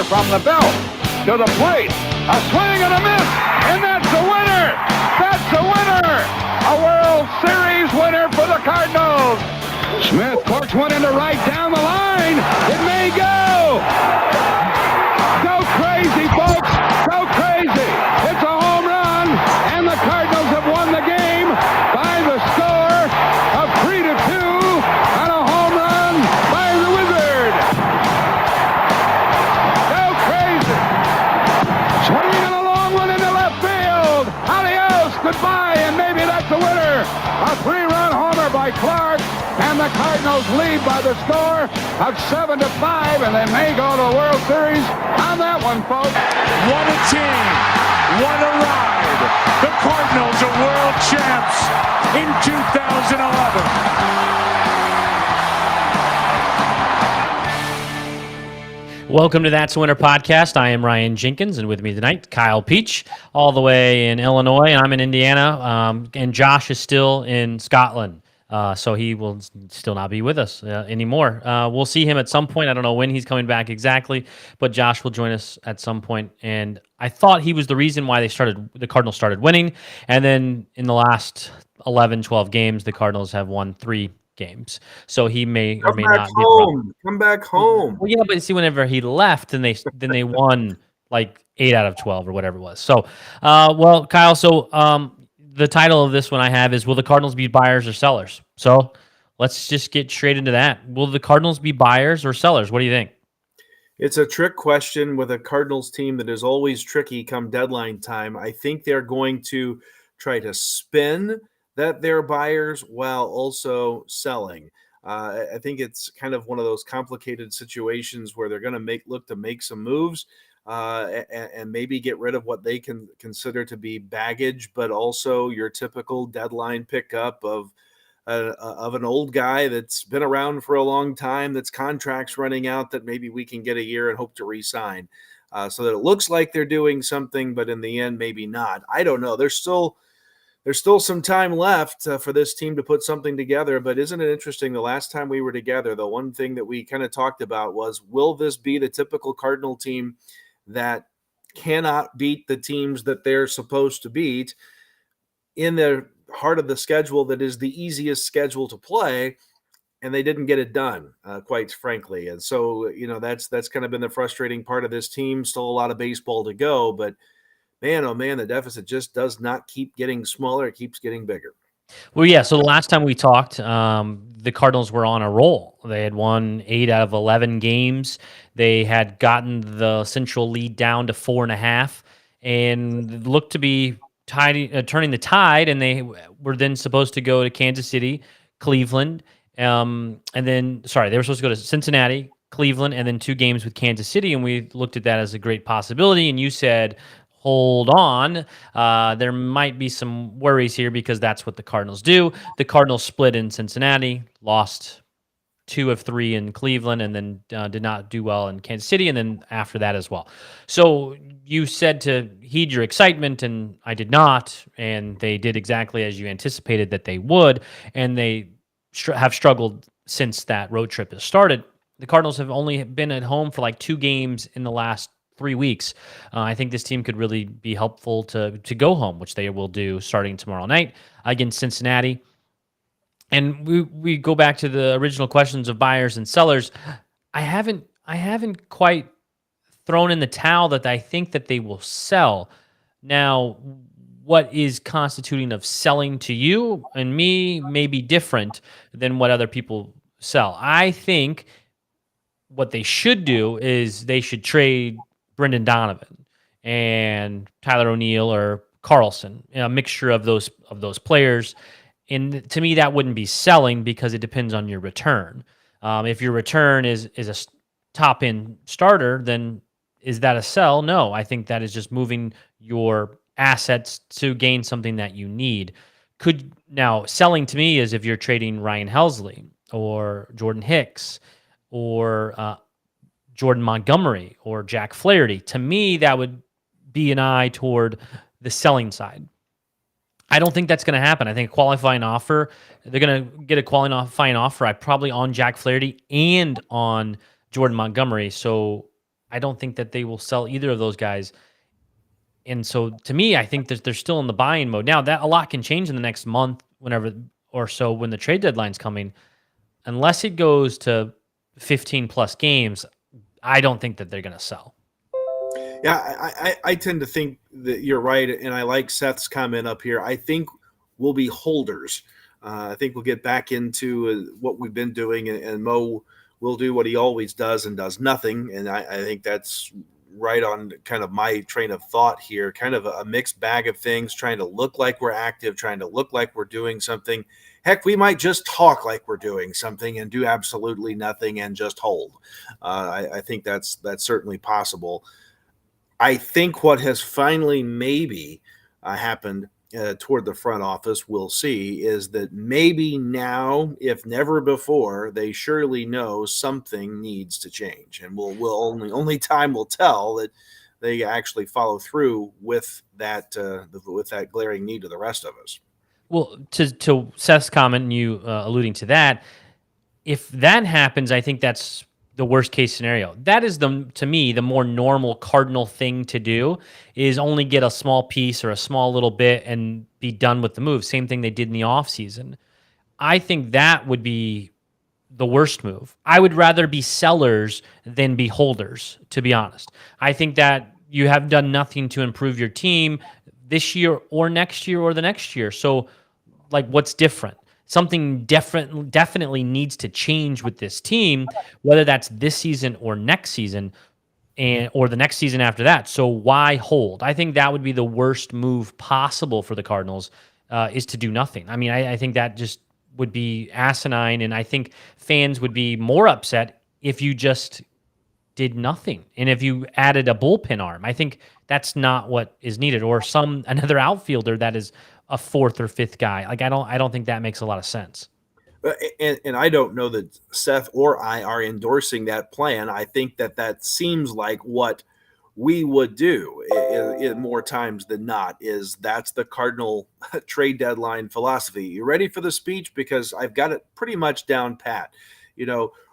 from the belt to the plate. A swing and a miss, and that's the winner. That's the winner. A World Series winner for the Cardinals. Smith corks one into right down the line. It may go. Go crazy, folks. Go crazy. It's a home run, and the Cardinals have won the game by the score of 3-2 on a home run by the Wizard. Go crazy. Swinging a long one into left field. Adios, goodbye, and maybe that's the winner. A 3-run homer by Clark. And the Cardinals lead by the score of 7-5, and they may go to the World Series on that one, folks. What a team. What a ride. The Cardinals are world champs in 2011. Welcome to That's a Winner podcast. I am Ryan Jenkins, and with me tonight, Kyle Peach, all the way in Illinois, and I'm in Indiana, and Josh is still in Scotland. So he will still not be with us anymore. We'll see him at some point. I don't know when he's coming back exactly, but Josh will join us at some point. And I thought he was the reason why the Cardinals started winning. And then in the last 11, 12 games, the Cardinals have won 3 games. So he may or may not be. Come back home. Well, yeah, but see, whenever he left, then they won like 8 out of 12 or whatever it was. So, well, Kyle, the title of this one I have is, will the Cardinals be buyers or sellers? So let's just get straight into that. Will the Cardinals be buyers or sellers? What do you think? It's a trick question with a Cardinals team that is always tricky come deadline time. I think they're going to try to spin that they're buyers while also selling. I think it's kind of one of those complicated situations where they're going to look to make some moves. And maybe get rid of what they can consider to be baggage, but also your typical deadline pickup of an old guy that's been around for a long time, that's contract's running out, that maybe we can get a year and hope to re-sign, so that it looks like they're doing something, but in the end, maybe not. I don't know. There's still some time left for this team to put something together, but isn't it interesting? The last time we were together, the one thing that we kind of talked about was, will this be the typical Cardinal team that cannot beat the teams that they're supposed to beat in the heart of the schedule that is the easiest schedule to play, and they didn't get it done, quite frankly. And so, that's kind of been the frustrating part of this team. Still a lot of baseball to go, but man, oh man, the deficit just does not keep getting smaller. It keeps getting bigger. Well, yeah. So the last time we talked, the Cardinals were on a roll. They had won 8 out of 11 games. They had gotten the Central lead down to 4.5, and looked to be turning the tide. And they were then supposed to go to Kansas City, Cleveland, and then they were supposed to go to Cincinnati, Cleveland, and then 2 games with Kansas City. And we looked at that as a great possibility. And you said, hold on, there might be some worries here, because that's what the Cardinals do. The Cardinals split in Cincinnati, lost 2 of 3 in Cleveland, and then did not do well in Kansas City, and then after that as well. So you said to heed your excitement, and I did not, and they did exactly as you anticipated that they would, and they have struggled since that road trip has started. The Cardinals have only been at home for like 2 games in the last 3 weeks. I think this team could really be helpful to go home, which they will do starting tomorrow night against Cincinnati. And we go back to the original questions of buyers and sellers. I haven't quite thrown in the towel that I think that they will sell. Now, what is constituting of selling to you and me may be different than what other people sell. I think what they should do is they should trade Brendan Donovan and Tyler O'Neill or Carlson, a mixture of those players. And to me, that wouldn't be selling, because it depends on your return. If your return is a top-end starter, then is that a sell? No, I think that is just moving your assets to gain something that you need. Now, selling to me is if you're trading Ryan Helsley or Jordan Hicks or Jordan Montgomery or Jack Flaherty. To me, that would be an eye toward the selling side. I don't think that's going to happen. I think a qualifying offer, they're going to get a qualifying offer, probably on Jack Flaherty and on Jordan Montgomery. So I don't think that they will sell either of those guys. And so to me, I think that they're still in the buying mode. Now that a lot can change in the next month, whenever or so when the trade deadline's coming, unless it goes to 15 plus games, I don't think that they're going to sell. Yeah, I tend to think that you're right, and I like Seth's comment up here. I think we'll be holders. I think we'll get back into what we've been doing, and Mo will do what he always does and does nothing. And I think that's right on kind of my train of thought here, kind of a mixed bag of things, trying to look like we're active, trying to look like we're doing something. Heck, we might just talk like we're doing something and do absolutely nothing and just hold. I think that's certainly possible. I think what has finally maybe happened toward the front office, we'll see, is that maybe now, if never before, they surely know something needs to change, and will only time will tell that they actually follow through with that glaring need to the rest of us. Well, to Seth's comment and you alluding to that, if that happens, I think that's the worst case scenario. That is to me the more normal Cardinal thing to do is only get a small piece or a small little bit and be done with the move. Same thing they did in the offseason. I think that would be the worst move. I would rather be sellers than be holders, to be honest. I think that you have done nothing to improve your team this year or next year or the next year. So, like, what's different? Something definitely needs to change with this team, whether that's this season or next season, or the next season after that. So why hold? I think that would be the worst move possible for the Cardinals, is to do nothing. I mean, I think that just would be asinine, and I think fans would be more upset if you just did nothing and if you added a bullpen arm. I think that's not what is needed, or another outfielder that is a fourth or fifth guy. Like, I don't think that makes a lot of sense. And I don't know that Seth or I are endorsing that plan. I think that seems like what we would do in more times than not. That's the Cardinal trade deadline philosophy. You ready for the speech? Because I've got it pretty much down pat.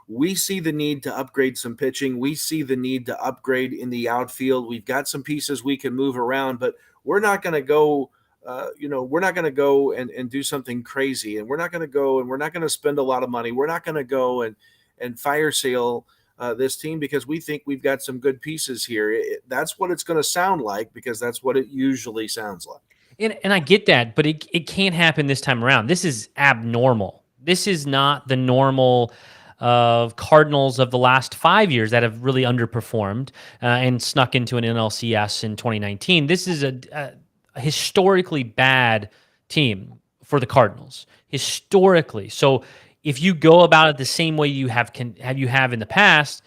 We see the need to upgrade some pitching. We see the need to upgrade in the outfield. We've got some pieces we can move around, but we're not going to go we're not going to go and do something crazy, and we're not going to go and we're not going to spend a lot of money. We're not going to go and fire sale this team because we think we've got some good pieces here. That's what it's going to sound like, because that's what it usually sounds like. And I get that, but it can't happen this time around. This is abnormal. This is not the normal of Cardinals of the last 5 years that have really underperformed and snuck into an NLCS in 2019. This is a historically bad team for the Cardinals, historically. So if you go about it the same way you have in the past,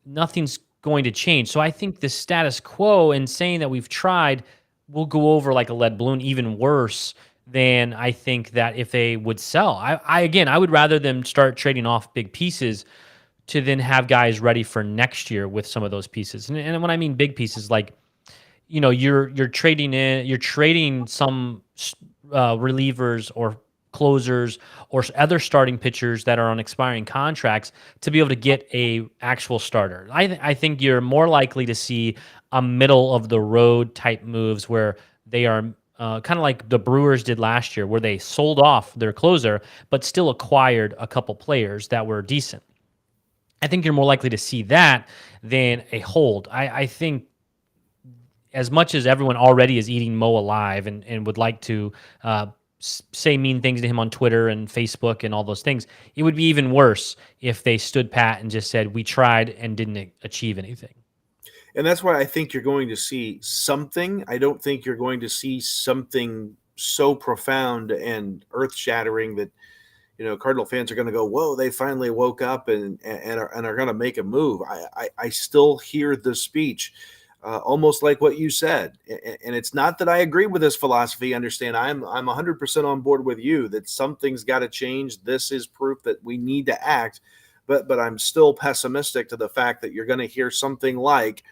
nothing's going to change. So I think the status quo and saying that we've tried will go over like a lead balloon, even worse than I think that if they would sell. I would rather them start trading off big pieces to then have guys ready for next year with some of those pieces. And when I mean big pieces, like, you're trading some relievers or closers or other starting pitchers that are on expiring contracts to be able to get a actual starter. I think you're more likely to see a middle of the road type moves where they are kind of like the Brewers did last year, where they sold off their closer but still acquired a couple players that were decent. I think you're more likely to see that than a hold. I think, as much as everyone already is eating Mo alive and would like to say mean things to him on Twitter and Facebook and all those things, it would be even worse if they stood pat and just said, we tried and didn't achieve anything. And that's why I think you're going to see something. I don't think you're going to see something so profound and earth-shattering that Cardinal fans are going to go, whoa, they finally woke up and are going to make a move. I still hear the speech. Almost like what you said. And it's not that I agree with this philosophy. Understand, I'm 100% on board with you that something's got to change. This is proof that we need to act. But I'm still pessimistic to the fact that you're going to hear something like,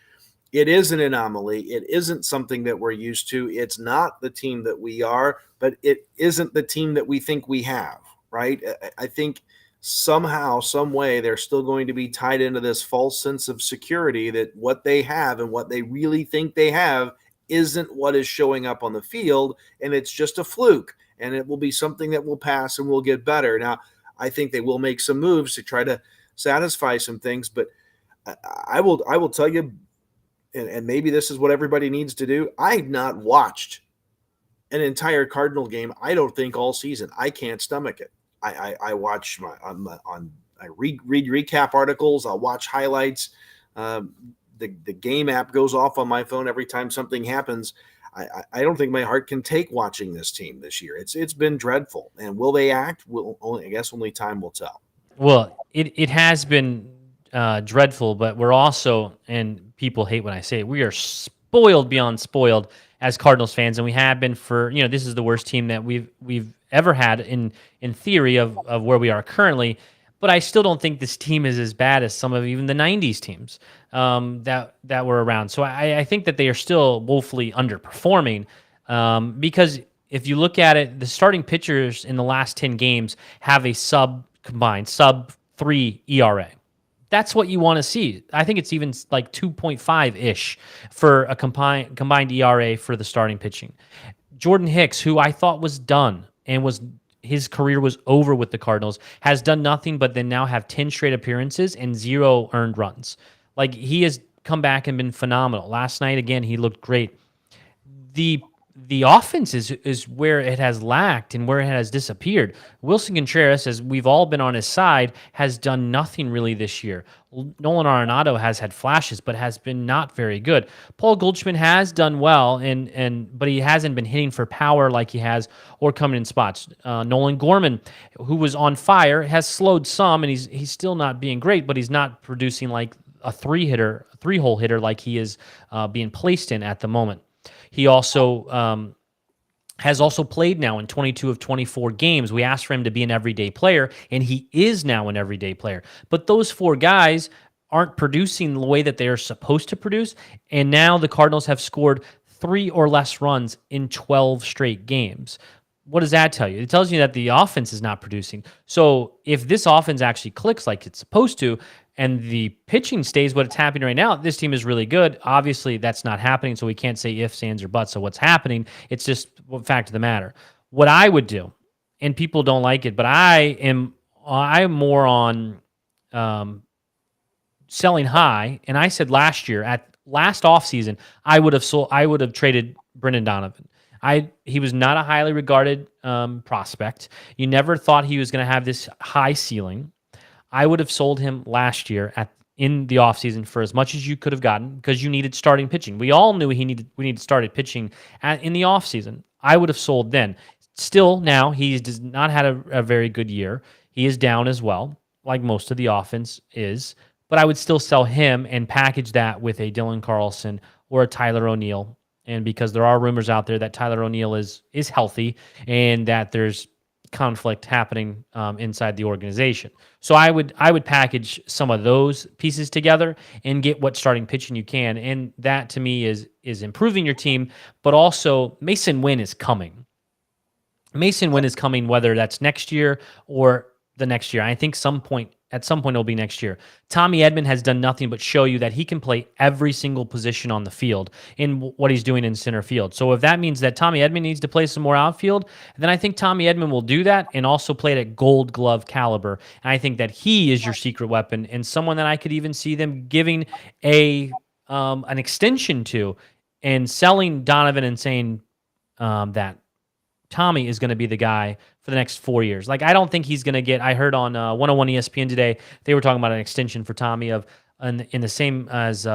it is an anomaly. It isn't something that we're used to. It's not the team that we are, but it isn't the team that we think we have, right? I think somehow, some way, they're still going to be tied into this false sense of security that what they have and what they really think they have isn't what is showing up on the field, and it's just a fluke, and it will be something that will pass and will get better. Now, I think they will make some moves to try to satisfy some things, but I will tell you, and maybe this is what everybody needs to do. I've not watched an entire Cardinal game, I don't think, all season. I can't stomach it. I watch I read recap articles. I'll watch highlights. The game app goes off on my phone every time something happens. I don't think my heart can take watching this team this year. It's been dreadful. And will they act? I guess only time will tell. Well, it has been dreadful, but we're also, and people hate when I say it, we are spoiled beyond spoiled as Cardinals fans, and we have been for, this is the worst team that we've ever had in theory of where we are currently. But I still don't think this team is as bad as some of even the 90s teams that were around. So I think that they are still woefully underperforming because if you look at it, the starting pitchers in the last 10 games have a sub 3 ERA. That's what you want to see. I think it's even like 2.5-ish for a combined ERA for the starting pitching. Jordan Hicks, who I thought was done and his career was over with the Cardinals, has done nothing but then now have 10 straight appearances and 0 earned runs. Like, he has come back and been phenomenal. Last night, again, he looked great. The offense is where it has lacked and where it has disappeared. Wilson Contreras, as we've all been on his side, has done nothing really this year. Nolan Arenado has had flashes, but has been not very good. Paul Goldschmidt has done well, but he hasn't been hitting for power like he has or coming in spots. Nolan Gorman, who was on fire, has slowed some, and he's still not being great, but he's not producing like a three-hole hitter like he is being placed in at the moment. He also has also played now in 22 of 24 games. We asked for him to be an everyday player, and he is now an everyday player. But those 4 guys aren't producing the way that they are supposed to produce, and now the Cardinals have scored 3 or less runs in 12 straight games. What does that tell you? It tells you that the offense is not producing. So if this offense actually clicks like it's supposed to, and the pitching stays what it's happening right now, this team is really good. Obviously, that's not happening, so we can't say ifs, ands, or buts. So what's happening, it's just a fact of the matter. What I would do, and people don't like it, but I'm more on selling high. And I said last offseason, I would have traded Brendan Donovan. He was not a highly regarded prospect. You never thought he was going to have this high ceiling. I would have sold him last year in the offseason for as much as you could have gotten because you needed starting pitching. We all knew we needed started pitching in the offseason. I would have sold then. Still, now he does not have a very good year. He is down as well, like most of the offense is. But I would still sell him and package that with a Dylan Carlson or a Tyler O'Neill. And because there are rumors out there that Tyler O'Neill is healthy and that there's conflict happening inside the organization. So I would package some of those pieces together and get what starting pitching you can. And that to me is improving your team, but also Mason Wynn is coming. Mason Wynn is coming, whether that's next year or the next year. I think at some point it'll be next year. Tommy Edman has done nothing but show you that he can play every single position on the field in what he's doing in center field. So if that means that Tommy Edman needs to play some more outfield, then I think Tommy Edman will do that and also play it at Gold Glove caliber. And I think that he is your secret weapon and someone that I could even see them giving an extension to and selling Donovan and saying that Tommy is going to be the guy for the next 4 years. Like, I don't think he's going to get, I heard on 101 ESPN today, they were talking about an extension for Tommy in the same as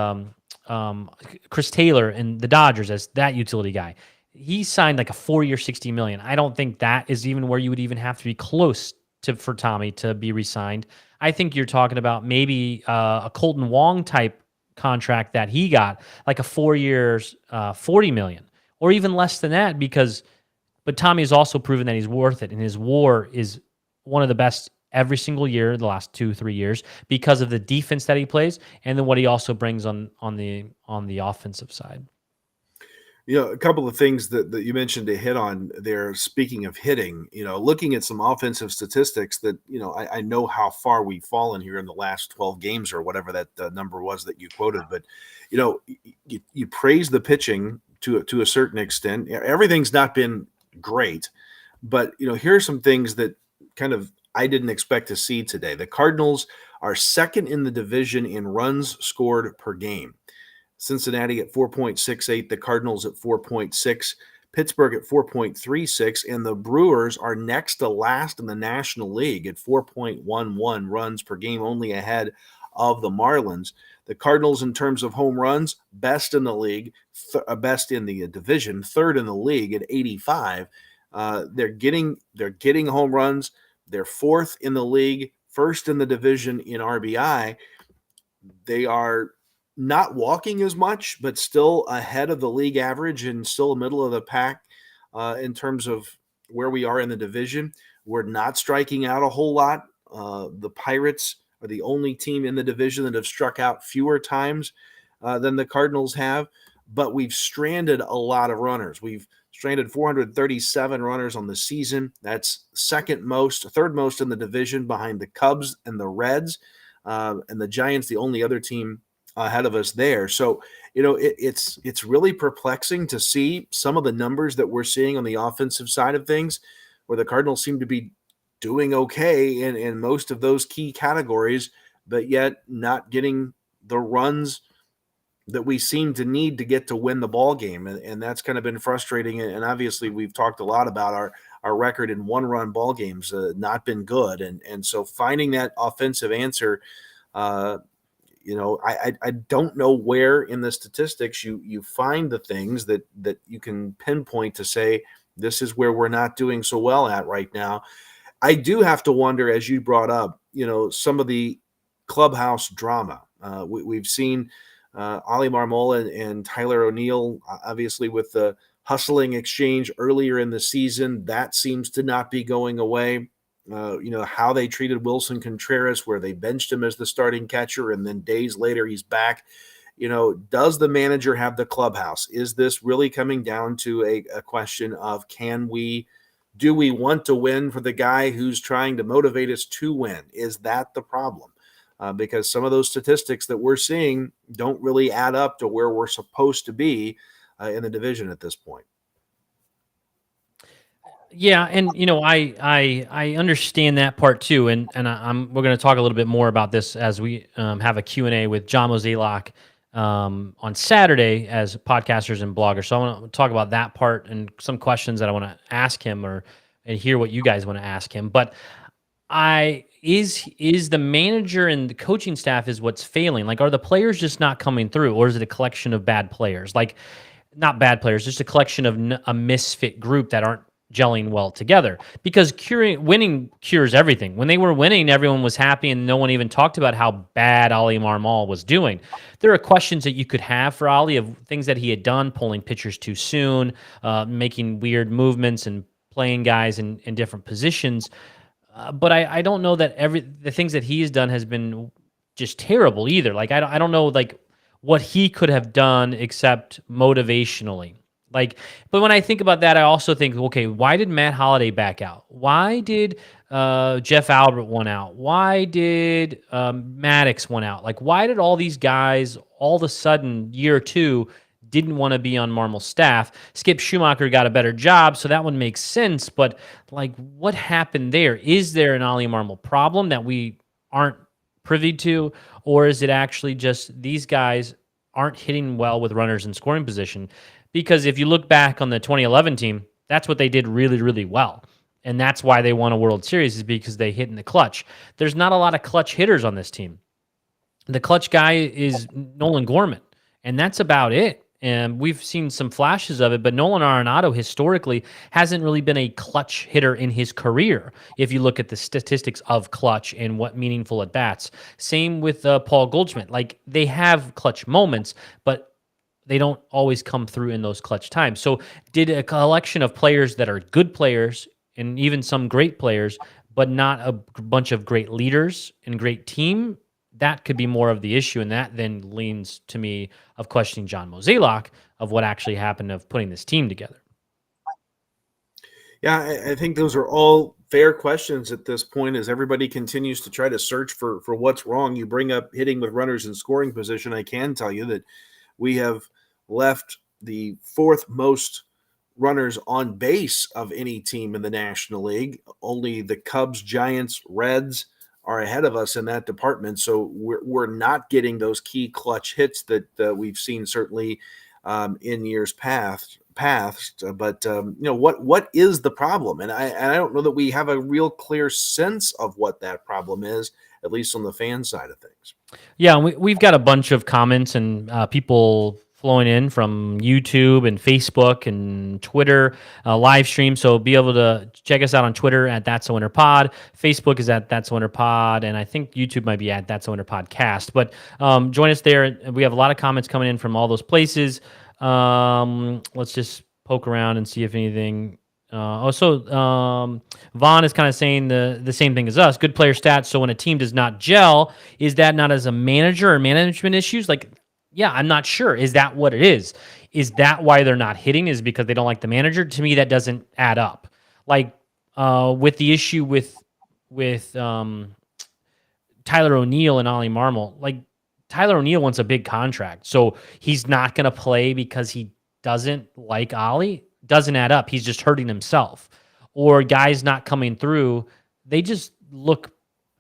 Chris Taylor in the Dodgers as that utility guy. He signed like a 4-year, $60 million. I don't think that is even where you would even have to be close to for Tommy to be re-signed. I think you're talking about maybe a Colton Wong type contract that he got, like a 4 years, $40 million, or even less than that But Tommy has also proven that he's worth it, and his WAR is one of the best every single year, the last 2-3 years, because of the defense that he plays, and then what he also brings on the offensive side. A couple of things that you mentioned to hit on there. Speaking of hitting, looking at some offensive statistics that, I know how far we've fallen here in the last 12 games or whatever that number was that you quoted. But, you praise the pitching to a certain extent. Everything's not been great. But, here are some things that kind of I didn't expect to see today. The Cardinals are second in the division in runs scored per game. Cincinnati at 4.68, the Cardinals at 4.6, Pittsburgh at 4.36, and the Brewers are next to last in the National League at 4.11 runs per game, only ahead of the Marlins. The Cardinals, in terms of home runs, best in the league, best in the division, third in the league at 85. They're getting home runs. They're fourth in the league, first in the division in RBI. They are not walking as much, but still ahead of the league average and still middle of the pack in terms of where we are in the division. We're not striking out a whole lot. The Pirates are the only team in the division that have struck out fewer times than the Cardinals have, but we've stranded a lot of runners. We've stranded 437 runners on the season. That's third most in the division behind the Cubs and the Reds, and the Giants, the only other team ahead of us there. So, it's really perplexing to see some of the numbers that we're seeing on the offensive side of things, where the Cardinals seem to be doing okay in most of those key categories, but yet not getting the runs that we seem to need to get to win the ball game. And that's kind of been frustrating. And obviously we've talked a lot about our record in one-run ball games, not been good. And so finding that offensive answer, I don't know where in the statistics you find the things that you can pinpoint to say this is where we're not doing so well at right now. I do have to wonder, as you brought up, some of the clubhouse drama. We've seen Oli Marmol and Tyler O'Neill, obviously with the hustling exchange earlier in the season. That seems to not be going away. How they treated Wilson Contreras, where they benched him as the starting catcher, and then days later he's back. Does the manager have the clubhouse? Is this really coming down to a question of do we want to win for the guy who's trying to motivate us to win? Is that the problem? Because some of those statistics that we're seeing don't really add up to where we're supposed to be in the division at this point. Yeah, and I understand that part too, and we're going to talk a little bit more about this as we have a Q&A with John Mozeliak on Saturday as podcasters and bloggers. So I want to talk about that part and some questions that I want to ask him and hear what you guys want to ask him. But is the manager and the coaching staff is what's failing? Like, are the players just not coming through, or is it a collection of bad players? Like, not bad players, just a collection of a misfit group that aren't gelling well together, because winning cures everything. When they were winning, everyone was happy and no one even talked about how bad Oli Marmol was doing. There are questions that you could have for Oli of things that he had done, pulling pitchers too soon, making weird movements and playing guys in different positions. But I don't know that the things that he has done has been just terrible either. Like, I don't know like what he could have done except motivationally. But when I think about that, I also think, okay, why did Matt Holliday back out? Why did Jeff Albert want out? Why did Maddox want out? Like, why did all these guys all of a sudden, year two, didn't want to be on Marmel's staff? Skip Schumacher got a better job, so that one makes sense. But, like, what happened there? Is there an Oli Marmol problem that we aren't privy to? Or is it actually just these guys aren't hitting well with runners in scoring position? Because if you look back on the 2011 team, that's what they did really, really well. And that's why they won a World Series, is because they hit in the clutch. There's not a lot of clutch hitters on this team. The clutch guy is Nolan Gorman, and that's about it. And we've seen some flashes of it, but Nolan Arenado historically hasn't really been a clutch hitter in his career, if you look at the statistics of clutch and what meaningful at-bats. Same with Paul Goldschmidt. Like, they have clutch moments, but they don't always come through in those clutch times. So did a collection of players that are good players and even some great players, but not a bunch of great leaders and great team, that could be more of the issue. And that then leans to me of questioning John Mozeliak of what actually happened of putting this team together. Yeah, I think those are all fair questions at this point as everybody continues to try to search for what's wrong. You bring up hitting with runners in scoring position. I can tell you that we have left the fourth most runners on base of any team in the National League. Only the Cubs, Giants, Reds are ahead of us in that department. So we're not getting those key clutch hits that we've seen certainly in years past. But what is the problem? And I don't know that we have a real clear sense of what that problem is, at least on the fan side of things. Yeah, we've got a bunch of comments and people flowing in from YouTube and Facebook and Twitter live stream. So be able to check us out on Twitter at That's a Winner Pod. Facebook is at That's a Winner Pod, and I think YouTube might be at That's a Winner Podcast. But join us there. We have a lot of comments coming in from all those places. Let's just poke around and see if anything. Vaughn is kind of saying the same thing as us. Good player stats. So when a team does not gel, is that not as a manager or management issues? Like, yeah, I'm not sure. Is that what it is? Is that why they're not hitting? Is because they don't like the manager? To me, that doesn't add up. Like with the issue with Tyler O'Neill and Ollie Marmol, like Tyler O'Neill wants a big contract, so he's not going to play because he doesn't like Ollie. Doesn't add up. He's just hurting himself. Or guys not coming through, they just look,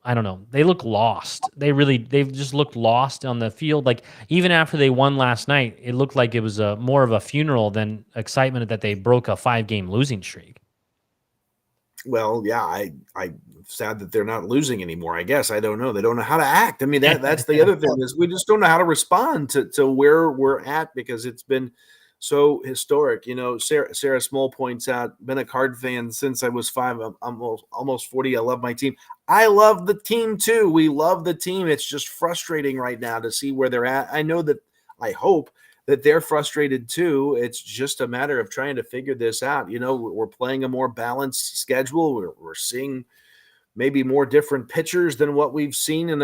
I don't know, they look lost. They've just looked lost on the field. Like even after they won last night, it looked like it was more of a funeral than excitement that they broke a 5-game losing streak. Well, yeah, I'm sad that they're not losing anymore. I guess I don't know. They don't know how to act. I mean, that's the other thing is we just don't know how to respond to where we're at because it's been so historic. Sarah Small points out, been a Card fan since I was 5. I'm almost 40. I love my team. I love the team too. We love the team. It's just frustrating right now to see where they're at. I hope that they're frustrated too. It's just a matter of trying to figure this out. We're playing a more balanced schedule. We're seeing maybe more different pitchers than what we've seen in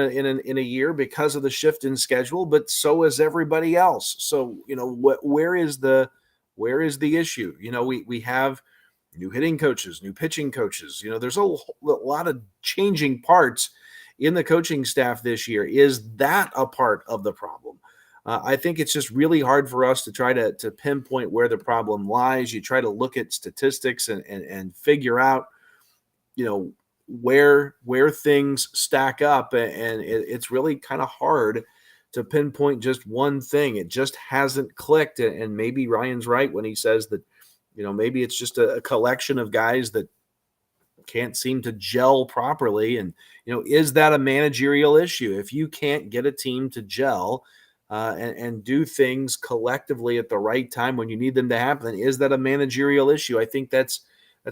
a year because of the shift in schedule, but so is everybody else. So, where is the issue? We have new hitting coaches, new pitching coaches. There's a lot of changing parts in the coaching staff this year. Is that a part of the problem? I think it's just really hard for us to try to pinpoint where the problem lies. You try to look at statistics and figure out, where things stack up, and it's really kind of hard to pinpoint just one thing. It just hasn't clicked, and maybe Ryan's right when he says that, maybe it's just a collection of guys that can't seem to gel properly. And, is that a managerial issue? If you can't get a team to gel and do things collectively at the right time when you need them to happen, is that a managerial issue? I think that's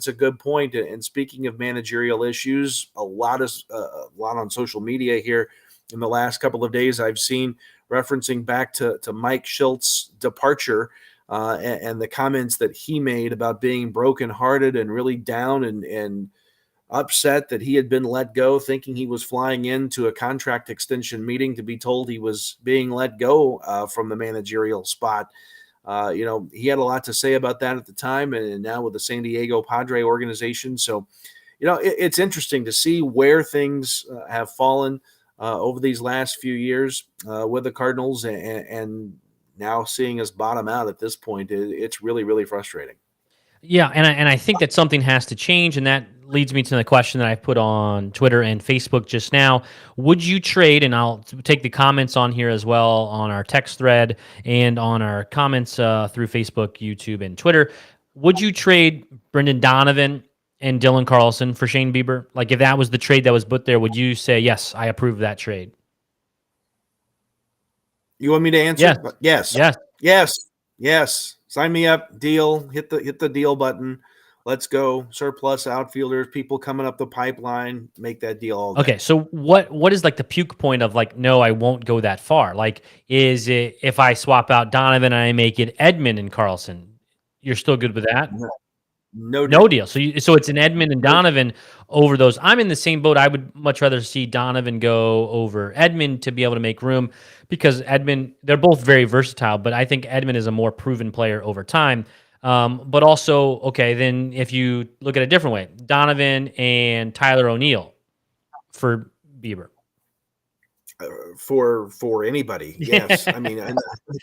a good point. And speaking of managerial issues, a lot on social media here in the last couple of days I've seen referencing back to Mike Schultz's departure and the comments that he made about being brokenhearted and really down and upset that he had been let go, thinking he was flying into a contract extension meeting to be told he was being let go from the managerial spot. He had a lot to say about that at the time, and now with the San Diego Padre organization. So, it's interesting to see where things have fallen over these last few years with the Cardinals, and now seeing us bottom out at this point, it's really, really frustrating. Yeah, and I think that something has to change, and that leads me to the question that I put on Twitter and Facebook just now. Would you trade, and I'll take the comments on here as well on our text thread and on our comments through Facebook, YouTube, and Twitter, would you trade Brendan Donovan and Dylan Carlson for Shane Bieber? Like if that was the trade that was put there, would you say, yes, I approve of that trade? You want me to answer? Yes. Yes. Sign me up. Deal. Hit the deal button. Let's go. Surplus outfielders, people coming up the pipeline. Make that deal all day. Okay, so what is like the puke point of like, no, I won't go that far? Like, is it if I swap out Donovan and I make it Edman and Carlson, you're still good with that? No No deal. deal. So it's an Edman and Donovan over those. I'm in the same boat. I would much rather see Donovan go over Edman to be able to make room because Edman, they're both very versatile, but I think Edman is a more proven player over time. But also, okay, then if you look at it a different way, Donovan and Tyler O'Neill for Bieber. For anybody, yes. I mean, and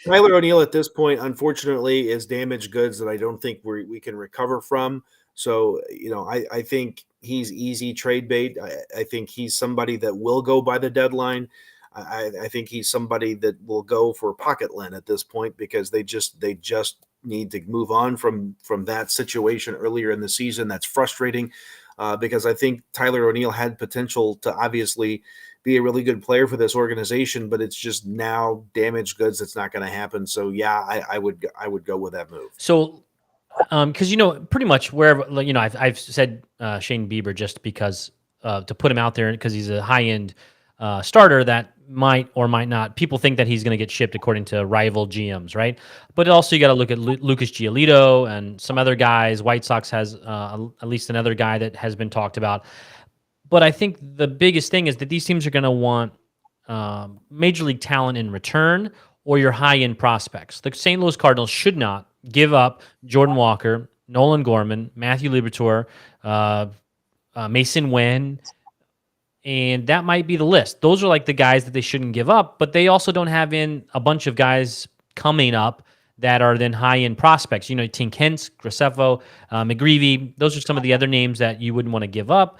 Tyler O'Neill at this point, unfortunately, is damaged goods that I don't think we can recover from. So, I think he's easy trade bait. I think he's somebody that will go by the deadline. I think he's somebody that will go for pocket lint at this point because they just need to move on from that situation earlier in the season. That's frustrating because I think Tyler O'Neill had potential to obviously be a really good player for this organization, but it's just now damaged goods. That's not going to happen. So yeah, I would go with that move. So, because pretty much wherever I've said Shane Bieber just because to put him out there because he's a high end starter that might or might not. People think that he's going to get shipped according to rival GMs, right? But also you got to look at Lucas Giolito and some other guys. White Sox has at least another guy that has been talked about. But I think the biggest thing is that these teams are going to want major league talent in return or your high-end prospects. The St. Louis Cardinals should not give up Jordan Walker, Nolan Gorman, Matthew Liberatore, Mason Wynn, and that might be the list. Those are like the guys that they shouldn't give up, but they also don't have in a bunch of guys coming up that are then high-end prospects. Tink Hence, Graceffo, McGreevy. Those are some of the other names that you wouldn't want to give up.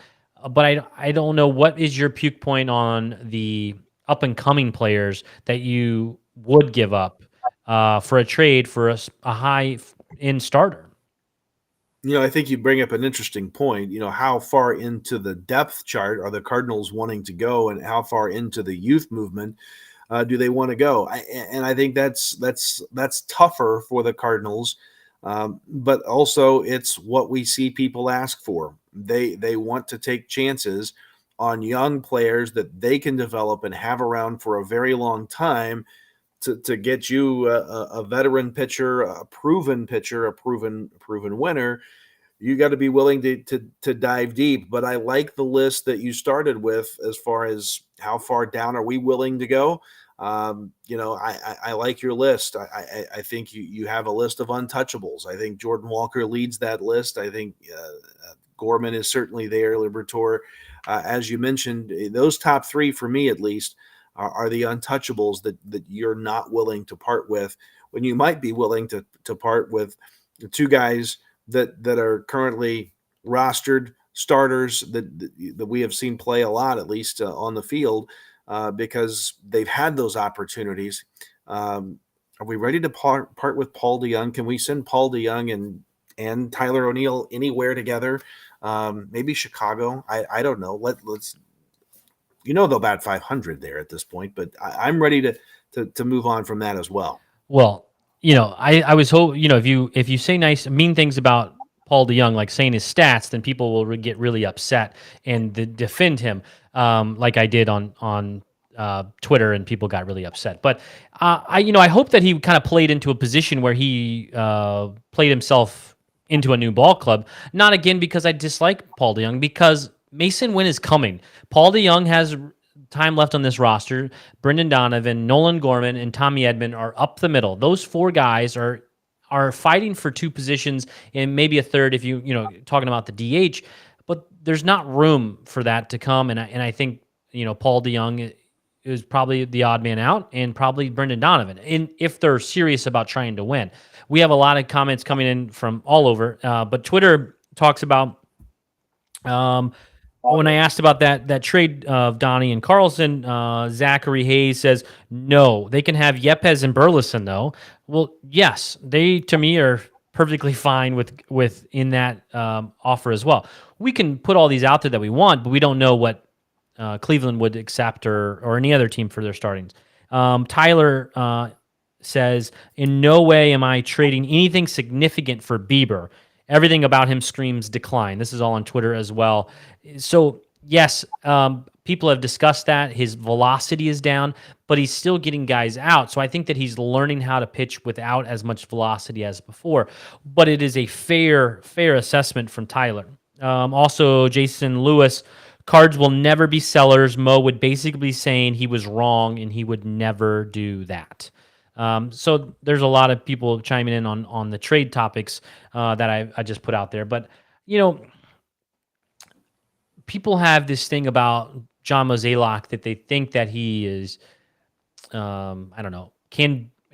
But I don't know, what is your puke point on the up-and-coming players that you would give up for a trade for a high-end starter? I think you bring up an interesting point. How far into the depth chart are the Cardinals wanting to go, and how far into the youth movement do they want to go? And I think that's tougher for the Cardinals, but also it's what we see people ask for. They want to take chances on young players that they can develop and have around for a very long time to get you a veteran pitcher, a proven pitcher, a proven winner. You got to be willing to dive deep. But I like the list that you started with as far as how far down are we willing to go. I like your list. I think you have a list of untouchables. I think Jordan Walker leads that list. I think Gorman is certainly there. Liberatore, as you mentioned, those top three for me at least are the untouchables that you're not willing to part with when you might be willing to part with the two guys that are currently rostered starters that we have seen play a lot, at least on the field, because they've had those opportunities. Are we ready to part with Paul DeJong? Can we send Paul DeJong and Tyler O'Neill anywhere together? Maybe Chicago. I don't know. Let's they'll bat 500 there at this point, but I'm ready to move on from that as well. Well, I was hoping, if you say mean things about Paul DeJong, like saying his stats, then people will get really upset and defend him, like I did on Twitter, and people got really upset. But I hope that he kind of played into a position where he played himself into a new ball club. Not again because I dislike Paul DeJong, because Mason Wynn is coming. Paul DeJong has time left on this roster. Brendan Donovan, Nolan Gorman, and Tommy Edman are up the middle. Those four guys are fighting for two positions and maybe a third if you talking about the DH, but there's not room for that to come. And I think Paul DeJong is probably the odd man out, and probably Brendan Donovan. And if they're serious about trying to win, we have a lot of comments coming in from all over. But Twitter talks about. When I asked about that trade of Donnie and Carlson, Zachary Hayes says, no, they can have Yepez and Burleson, though. Well, yes, they, to me, are perfectly fine with in that offer as well. We can put all these out there that we want, but we don't know what Cleveland would accept or any other team for their startings. Tyler says, in no way am I trading anything significant for Bieber. Everything about him screams decline. This is all on Twitter as well. So yes, people have discussed that his velocity is down, but he's still getting guys out. So I think that he's learning how to pitch without as much velocity as before. But it is a fair assessment from Tyler. Also, Jason Lewis, Cards will never be sellers. Mo would basically be saying he was wrong and he would never do that. So there's a lot of people chiming in on the trade topics that I just put out there. But, you know, people have this thing about John Mozeliak that they think that he is, I don't know,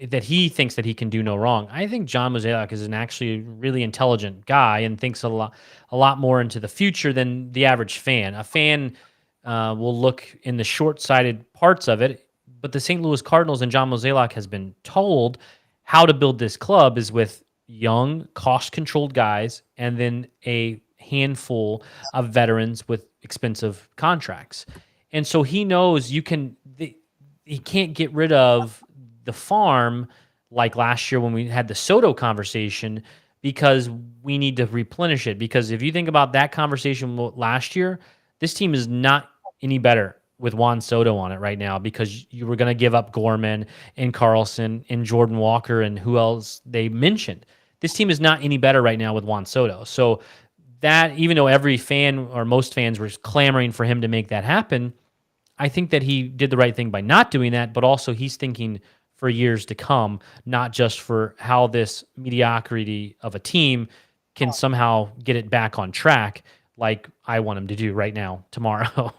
that he thinks that he can do no wrong. I think John Mozeliak is an actually really intelligent guy and thinks a lot more into the future than the average fan. A fan will look in the short-sighted parts of it, but the St. Louis Cardinals and John Mozeliak has been told how to build this club is with young, cost-controlled guys and then a handful of veterans with expensive contracts. And so he knows he can't get rid of the farm like last year when we had the Soto conversation because we need to replenish it. Because if you think about that conversation last year, this team is not any better with Juan Soto on it right now because you were going to give up Gorman and Carlson and Jordan Walker and who else they mentioned. This team is not any better right now with Juan Soto. So that, even though every fan or most fans were clamoring for him to make that happen, I think that he did the right thing by not doing that, but also he's thinking for years to come, not just for how this mediocrity of a team can somehow get it back on track like I want him to do right now, tomorrow.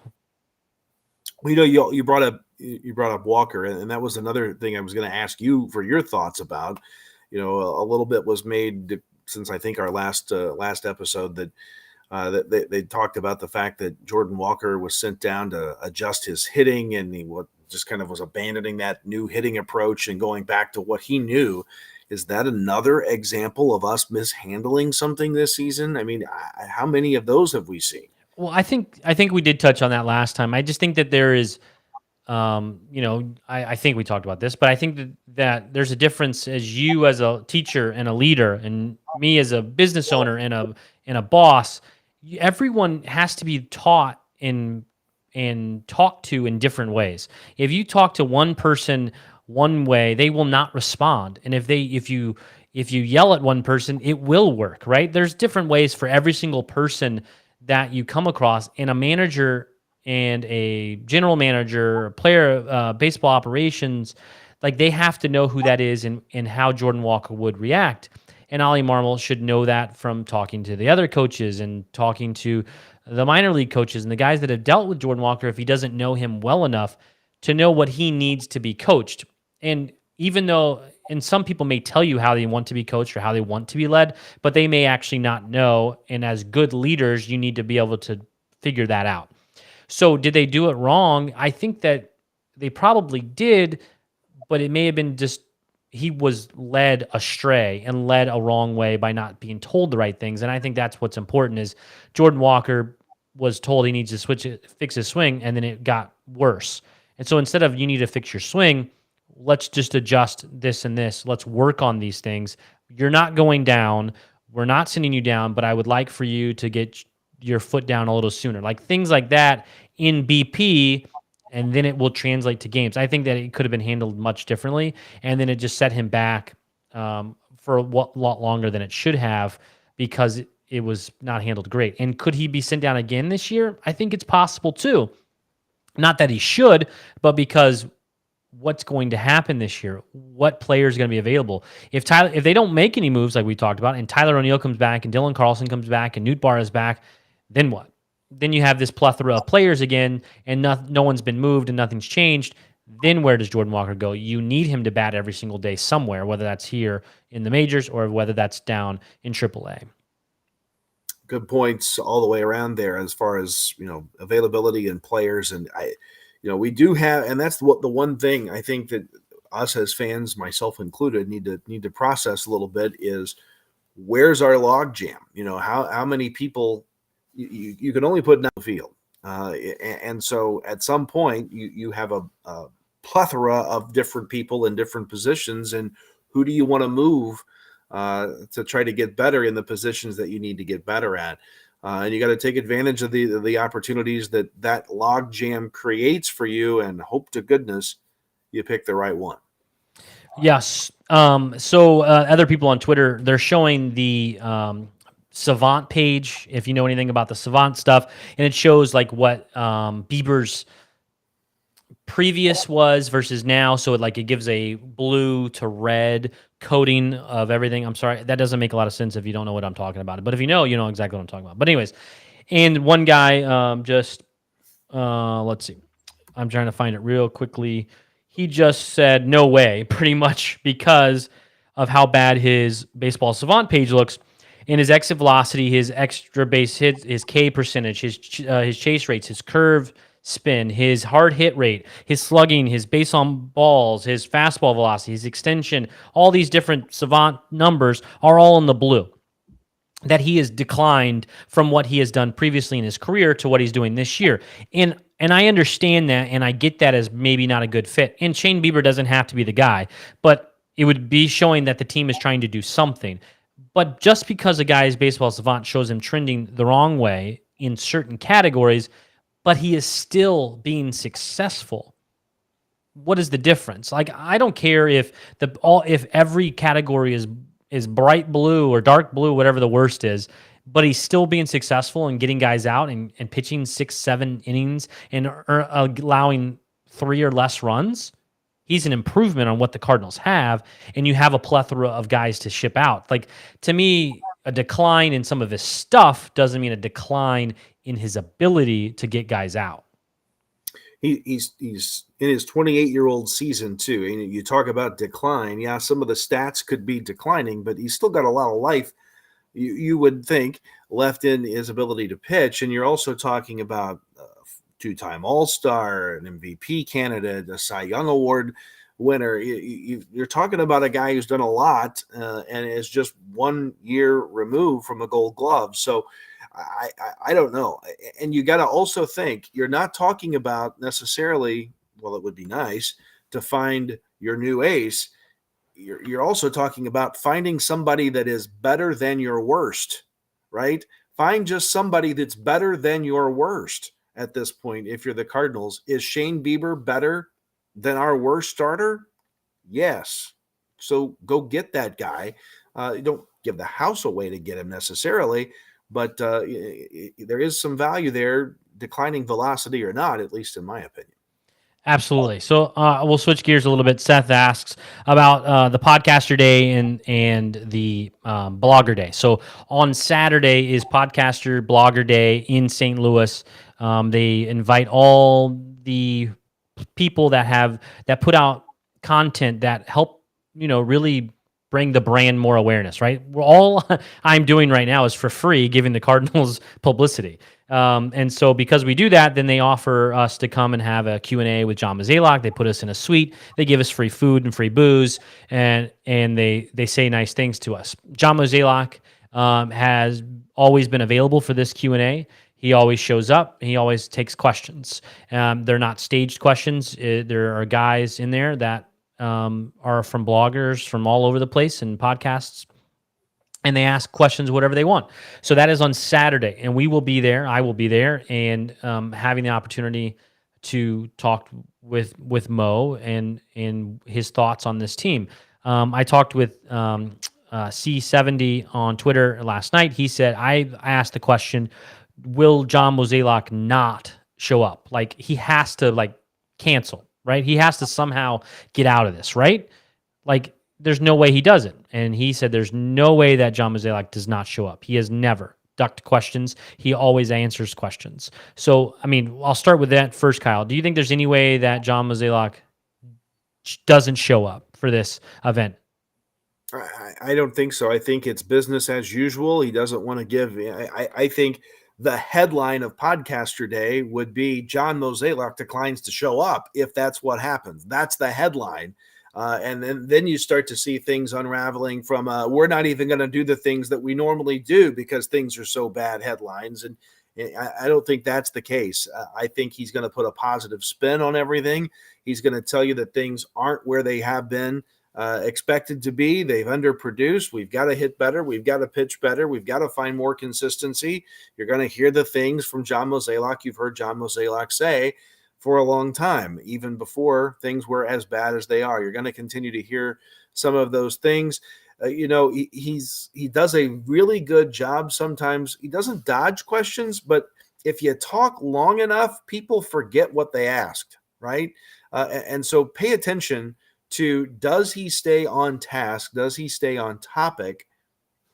Well, you brought up Walker, and that was another thing I was going to ask you for your thoughts about. A little bit was made since I think our last episode that they talked about the fact that Jordan Walker was sent down to adjust his hitting, and he just kind of was abandoning that new hitting approach and going back to what he knew. Is that another example of us mishandling something this season? I mean, how many of those have we seen? Well, I think we did touch on that last time. I just think that there is, I think we talked about this, but I think that there's a difference as you as a teacher and a leader, and me as a business owner and a boss. Everyone has to be taught and talked to in different ways. If you talk to one person one way, they will not respond, and if you yell at one person, it will work, right? There's different ways for every single person that you come across, and a manager and a general manager, a player, baseball operations, like they have to know who that is and how Jordan Walker would react. And Ollie Marmol should know that from talking to the other coaches and talking to the minor league coaches and the guys that have dealt with Jordan Walker if he doesn't know him well enough to know what he needs to be coached. And even though, and some people may tell you how they want to be coached or how they want to be led, but they may actually not know. And as good leaders, you need to be able to figure that out. So did they do it wrong? I think that they probably did, but it may have been just he was led astray and led a wrong way by not being told the right things. And I think that's what's important is Jordan Walker was told he needs to fix his swing, and then it got worse. And so instead of you need to fix your swing, let's just adjust this and this. Let's work on these things. You're not going down. We're not sending you down, but I would like for you to get your foot down a little sooner. Like things like that in BP, and then it will translate to games. I think that it could have been handled much differently, and then it just set him back for a lot longer than it should have because it was not handled great. And could he be sent down again this year? I think it's possible too. Not that he should, but because what's going to happen this year? What player is going to be available? If they don't make any moves like we talked about, and Tyler O'Neill comes back, and Dylan Carlson comes back, and Newt Barr is back, then what? Then you have this plethora of players again, and no one's been moved and nothing's changed. Then where does Jordan Walker go? You need him to bat every single day somewhere, whether that's here in the majors or whether that's down in AAA. Good points all the way around there as far as, availability and players. And we do have, and that's the one thing I think that us as fans, myself included, need to process a little bit is where's our log jam? How many people you can only put down the field. And so at some point you have a plethora of different people in different positions, and who do you want to move to try to get better in the positions that you need to get better at? And you got to take advantage of the opportunities that log jam creates for you, and hope to goodness you pick the right one. Yes. So other people on Twitter, they're showing the Savant page, if you know anything about the Savant stuff, and it shows like what Bieber's previous was versus now. So it gives a blue to red coating of everything. I'm sorry, that doesn't make a lot of sense if you don't know what I'm talking about. But if you know exactly what I'm talking about. But anyways, and one guy let's see. I'm trying to find it real quickly. He just said no way, pretty much because of how bad his Baseball Savant page looks. In his exit velocity, his extra base hit, his K percentage, his chase rates, his curve spin, his hard hit rate, his slugging, his base on balls, his fastball velocity, his extension, all these different Savant numbers are all in the blue. That he has declined from what he has done previously in his career to what he's doing this year. And I understand that, and I get that as maybe not a good fit. And Shane Bieber doesn't have to be the guy, but it would be showing that the team is trying to do something. But just because a guy's Baseball Savant shows him trending the wrong way in certain categories, but he is still being successful, what is the difference? Like, I don't care if if every category is bright blue or dark blue, whatever the worst is, but he's still being successful and getting guys out and pitching 6-7 innings and allowing 3 or less runs. He's an improvement on what the Cardinals have, and you have a plethora of guys to ship out. Like, to me, a decline in some of his stuff doesn't mean a decline in his ability to get guys out. He's in his 28-year-old season too. And you talk about decline. Yeah, some of the stats could be declining, but he's still got a lot of life, you would think, left in his ability to pitch. And you're also talking about two-time All-Star, an MVP candidate, a Cy Young Award winner. You're talking about a guy who's done a lot and is just 1 year removed from a Gold Glove. So I don't know. And you got to also think, you're not talking about necessarily, well, it would be nice to find your new ace. You're also talking about finding somebody that is better than your worst, right? Find just somebody that's better than your worst at this point. If you're the Cardinals, is Shane Bieber better than our worst starter? Yes. So go get that guy. You don't give the house away to get him necessarily, but there is some value there, declining velocity or not, at least in my opinion. Absolutely. So we'll switch gears a little bit. Seth asks about the Podcaster Day and the Blogger Day. So on Saturday is Podcaster Blogger Day in St. Louis. They invite all the people that put out content that help, really bring the brand more awareness, right? All I'm doing right now is for free, giving the Cardinals publicity. And so because we do that, then they offer us to come and have a Q&A with John Mozeliak. They put us in a suite. They give us free food and free booze, and they say nice things to us. John Mozeliak has always been available for this Q&A. He always shows up. He always takes questions. They're not staged questions. There are guys in there that are from bloggers from all over the place and podcasts, and they ask questions, whatever they want. So that is on Saturday, and we will be there. I will be there, and having the opportunity to talk with Mo and his thoughts on this team. I talked with C70 on Twitter last night. He said, I asked the question, will John Mozeliak not show up? Like, he has to cancel, right? He has to somehow get out of this, right? Like, there's no way he doesn't. And he said there's no way that John Mozeliak does not show up. He has never ducked questions. He always answers questions. So, I mean, I'll start with that first, Kyle. Do you think there's any way that John Mozeliak doesn't show up for this event? I don't think so. I think it's business as usual. He doesn't want to give. I think the headline of Podcaster Day would be John Mozeliak declines to show up, if that's what happens. That's the headline. And then you start to see things unraveling from we're not even going to do the things that we normally do because things are so bad headlines. And I don't think that's the case. I think he's going to put a positive spin on everything. He's going to tell you that things aren't where they have been expected to be. They've underproduced. We've got to hit better. We've got to pitch better. We've got to find more consistency. You're going to hear the things from John Mozeliak you've heard John Mozeliak say for a long time, even before things were as bad as they are. You're going to continue to hear some of those things. He does a really good job sometimes. He doesn't dodge questions, but if you talk long enough, people forget what they asked, right? And so pay attention to, does he stay on task? Does he stay on topic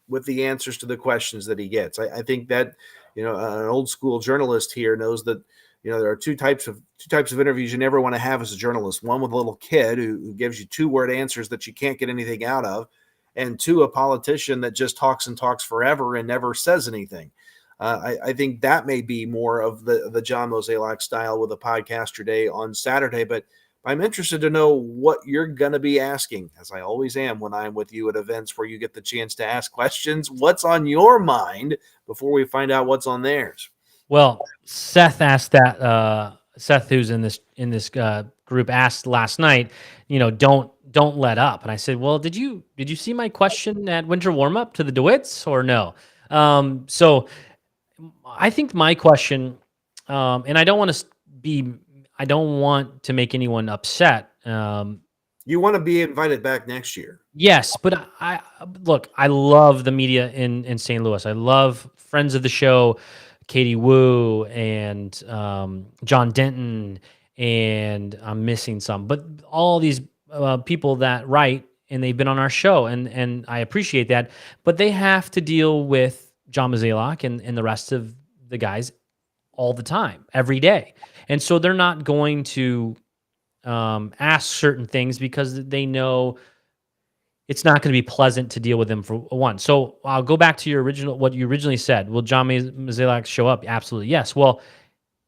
with the answers to the questions that he gets? I think that, an old school journalist here knows that, there are two types of interviews you never want to have as a journalist. One with a little kid who gives you 2-word answers that you can't get anything out of, and 2, a politician that just talks and talks forever and never says anything. I think that may be more of the John Mozeliak style with a podcaster day on Saturday, but I'm interested to know what you're going to be asking, as I always am when I'm with you at events where you get the chance to ask questions. What's on your mind before we find out what's on theirs? Well, Seth asked that. Seth, who's in this group, asked last night. Don't let up. And I said, well, did you see my question at winter warm up to the DeWitts or no? So I think my question, and I don't want to make anyone upset. You want to be invited back next year. Yes, but I love the media in St. Louis. I love friends of the show, Katie Wu and John Denton, and I'm missing some, but all these people that write, and they've been on our show, and I appreciate that, but they have to deal with John Mozeliak and the rest of the guys all the time, every day. And so they're not going to ask certain things because they know it's not going to be pleasant to deal with them for one. So I'll go back to what you originally said. Will John Mozeliak show up? Absolutely, yes. Well,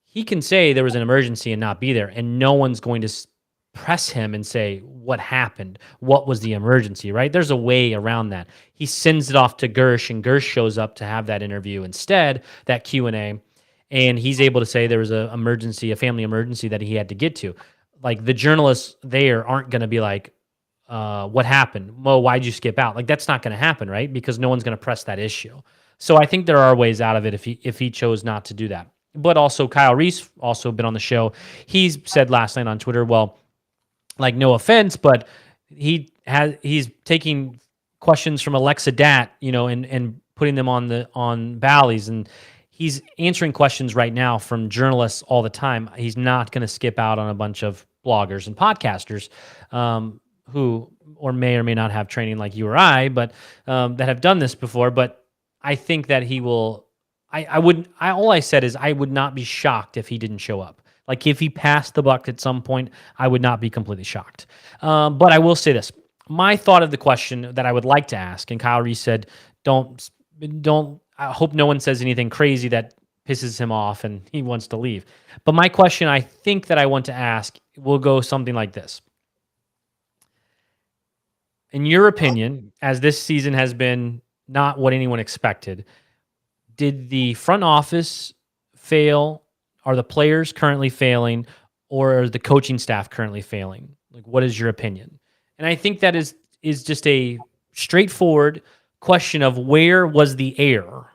he can say there was an emergency and not be there, and no one's going to press him and say, what happened? What was the emergency, right? There's a way around that. He sends it off to Gersh, and Gersh shows up to have that interview instead, that Q&A, and he's able to say there was a family emergency that he had to get to. Like, the journalists there aren't going to be like, what happened? Mo, why'd you skip out? Like, that's not going to happen, right? Because no one's going to press that issue. So I think there are ways out of it if he chose not to do that. But also Kyle Reese, also been on the show. He's said last night on Twitter, well, like, no offense, but he's taking questions from Alexa Dat, and putting them on Bally's, and he's answering questions right now from journalists all the time. He's not going to skip out on a bunch of bloggers and podcasters who may or may not have training like you or I, but that have done this before. But I think that he will. All I said is I would not be shocked if he didn't show up. Like, if he passed the buck at some point, I would not be completely shocked. But I will say this. My thought of the question that I would like to ask, and Kyle Reese said, don't, I hope no one says anything crazy that pisses him off and he wants to leave. But my question I think that I want to ask will go something like this. In your opinion, as this season has been not what anyone expected, did the front office fail? Are the players currently failing, or are the coaching staff currently failing? Like, what is your opinion? And I think that is just a straightforward question of where was the error?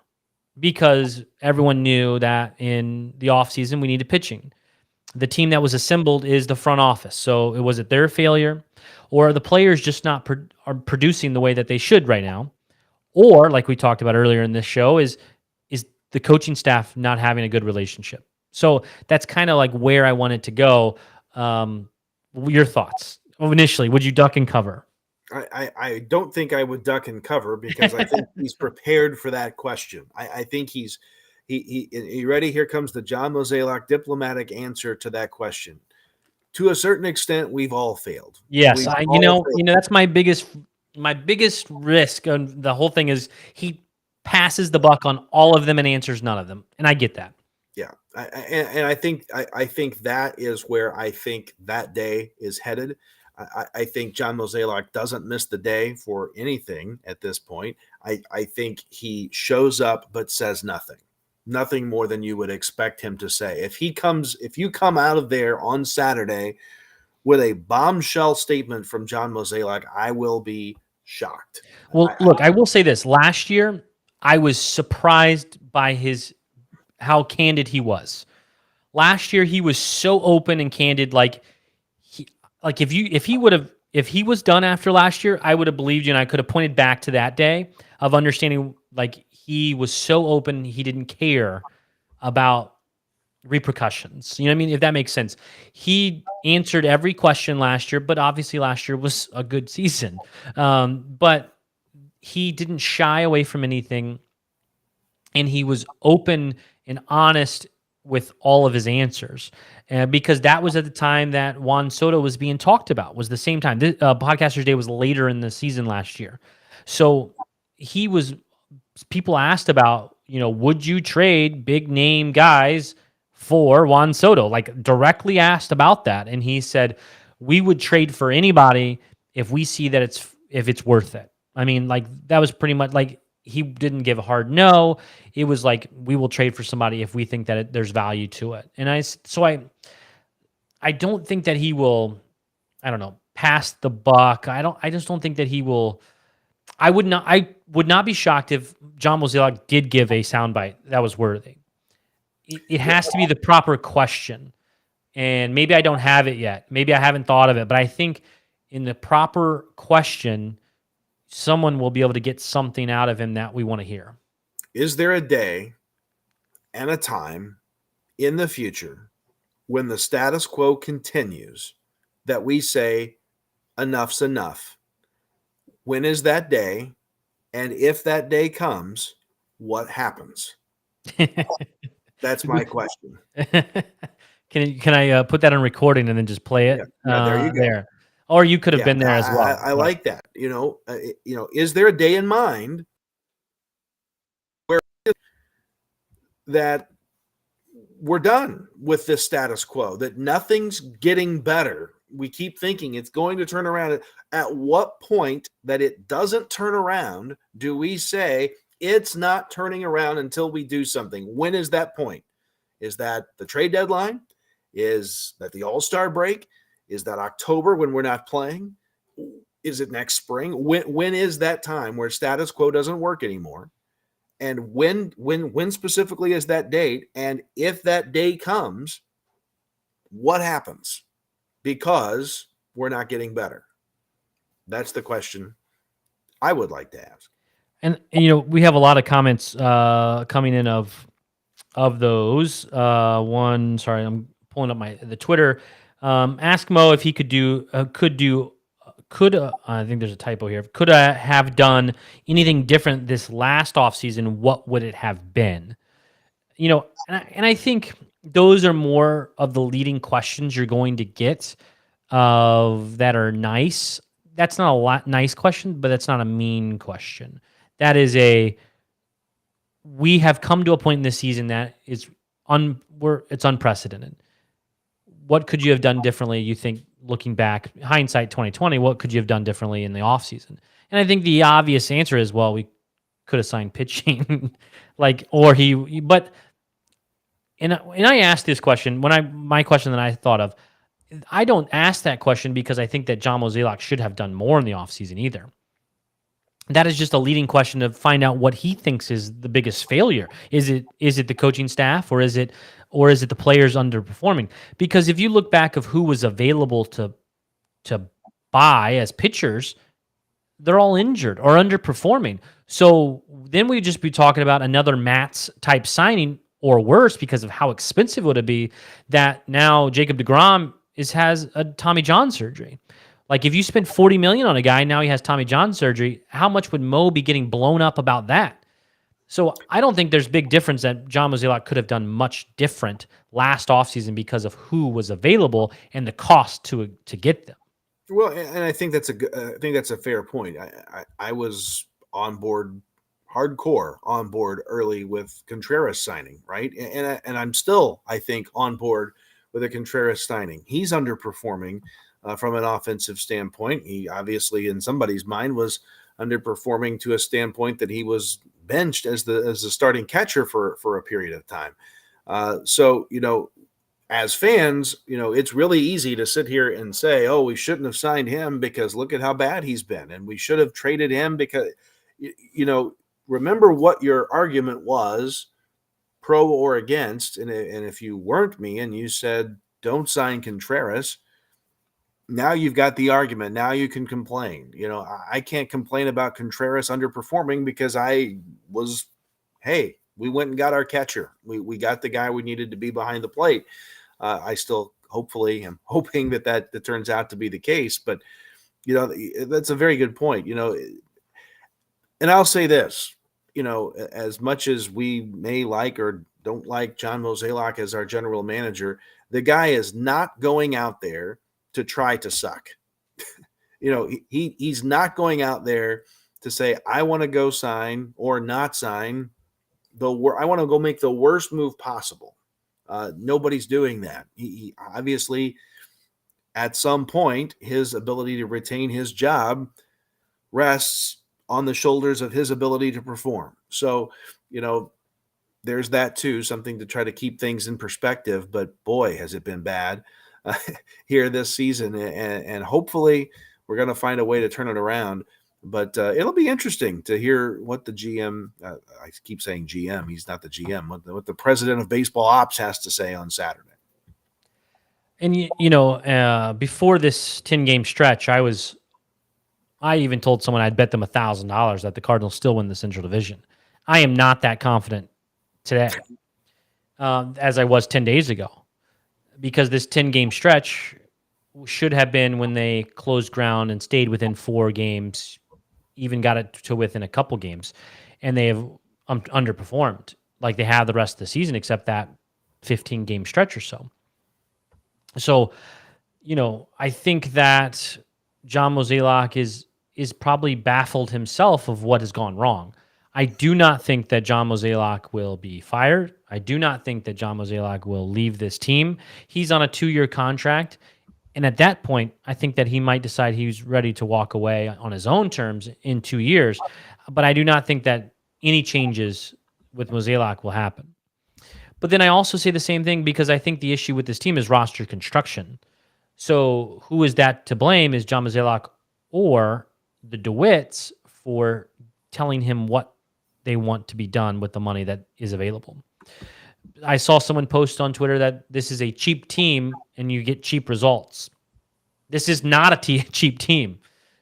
Because everyone knew that in the offseason we needed pitching. The team that was assembled is the front office. So was it their failure, or are the players just not are producing the way that they should right now? Or, like we talked about earlier in this show, is the coaching staff not having a good relationship? So that's kind of like where I wanted to go. Your thoughts initially? Would you duck and cover? I don't think I would duck and cover because I think he's prepared for that question. I think he's ready. Here comes the John Mozeliak diplomatic answer to that question. To a certain extent, we've all failed. Yes, that's my biggest risk on the whole thing is he passes the buck on all of them and answers none of them, and I get that. Yeah, I think that is where I think that day is headed. I think John Mozeliak doesn't miss the day for anything at this point. I think he shows up but says nothing more than you would expect him to say. If you come out of there on Saturday with a bombshell statement from John Mozeliak, I will be shocked. Well, look, I will say this. Last year, I was surprised by how candid he was. Last year, he was so open and candid. If he was done after last year, I would have believed you, and I could have pointed back to that day of understanding. Like, he was so open, he didn't care about repercussions. You know what I mean? If that makes sense. He answered every question last year, but obviously last year was a good season. But he didn't shy away from anything, and he was open and honest with all of his answers. Because that was at the time that Juan Soto was being talked about, was the same time. Podcasters Day was later in the season last year. So people asked about, would you trade big name guys for Juan Soto? Like, directly asked about that. And he said, we would trade for anybody if we see that if it's worth it. I mean, like, that was pretty much like, he didn't give a hard no. It was like, we will trade for somebody if we think that there's value to it. And I don't think that he will, I don't know, pass the buck. I just don't think that he will. I would not be shocked if John Mozeliak did give a soundbite that was worthy. It has to be the proper question. And maybe I don't have it yet. Maybe I haven't thought of it, but I think in the proper question, someone will be able to get something out of him that we want to hear. Is there a day and a time in the future when the status quo continues that we say enough's enough? When is that day? And if that day comes, what happens? That's my question. Can I put that on recording and then just play it? Yeah, there you go. There. Or you could have been there as well. I like that. Is there a day in mind where that we're done with this status quo, that nothing's getting better? We keep thinking it's going to turn around. At what point that it doesn't turn around do we say it's not turning around until we do something? When is that point? Is that the trade deadline? Is that the All-Star break? Is that October when we're not playing? Is it next spring? When is that time where status quo doesn't work anymore? And when specifically is that date? And if that day comes, what happens? Because we're not getting better. That's the question I would like to ask. And we have a lot of comments coming in of those. Sorry, I'm pulling up the Twitter. Ask Mo if he could I think there's a typo here. Could have done anything different this last offseason, what would it have been? And I think those are more of the leading questions you're going to get that are nice. That's not a nice question, but that's not a mean question. That is we have come to a point in this season that is it's unprecedented. What could you have done differently, you think, looking back, hindsight 2020, what could you have done differently in the offseason? And I think the obvious answer is, well, we could have signed pitching. And I asked this question, my question that I thought of, I don't ask that question because I think that John Mozeliak should have done more in the offseason either. That is just a leading question to find out what he thinks is the biggest failure. Is it the coaching staff, or is it the players underperforming? Because if you look back of who was available to buy as pitchers, they're all injured or underperforming. So then we'd just be talking about another Matz type signing, or worse, because of how expensive would it be, that now Jacob deGrom has a Tommy John surgery. Like, if you spent $40 million on a guy, now he has Tommy John surgery, how much would Mo be getting blown up about that? So I don't think there's big difference that John Mozeliak could have done much different last offseason because of who was available and the cost to get them. Well, and I think that's a fair point. I was hardcore on board early with Contreras signing, right? And I'm still, I think, on board with a Contreras signing. He's underperforming from an offensive standpoint. He obviously, in somebody's mind, was underperforming to a standpoint that he was benched as the starting catcher for a period of time. So as fans, it's really easy to sit here and say, oh, we shouldn't have signed him because look at how bad he's been. And we should have traded him because, remember what your argument was, pro or against. And if you weren't me and you said, don't sign Contreras, now you've got the argument. Now you can complain. I can't complain about Contreras underperforming because hey, we went and got our catcher. We got the guy we needed to be behind the plate. I still hopefully am hoping that turns out to be the case. But, that's a very good point, and I'll say this, as much as we may like or don't like John Mozeliak as our general manager, the guy is not going out there to try to suck. He's not going out there to say, I want to go sign or not sign. I want to go make the worst move possible. Nobody's doing that. He obviously, at some point, his ability to retain his job rests on the shoulders of his ability to perform. So, there's that too, something to try to keep things in perspective. But boy, has it been bad here this season. And hopefully we're going to find a way to turn it around. But it'll be interesting to hear what the GM, I keep saying GM, he's not the GM, what the president of baseball ops has to say on Saturday. And, before this 10-game stretch, I even told someone I'd bet them $1,000 that the Cardinals still win the Central Division. I am not that confident today as I was 10 days ago, because this 10-game stretch should have been when they closed ground and stayed within 4 games, even got it to within a couple games, and they have underperformed like they have the rest of the season, except that 15-game stretch or so. So, I think that John Mozeliak is probably baffled himself of what has gone wrong. I do not think that John Mozeliak will be fired. I do not think that John Mozeliak will leave this team. He's on a 2-year contract. And at that point, I think that he might decide he's ready to walk away on his own terms in 2 years. But I do not think that any changes with Mozeliak will happen. But then I also say the same thing because I think the issue with this team is roster construction. So who is that to blame? Is John Mozeliak or the DeWitts for telling him what they want to be done with the money that is available? I saw someone post on Twitter that this is a cheap team and you get cheap results. This is not a cheap team.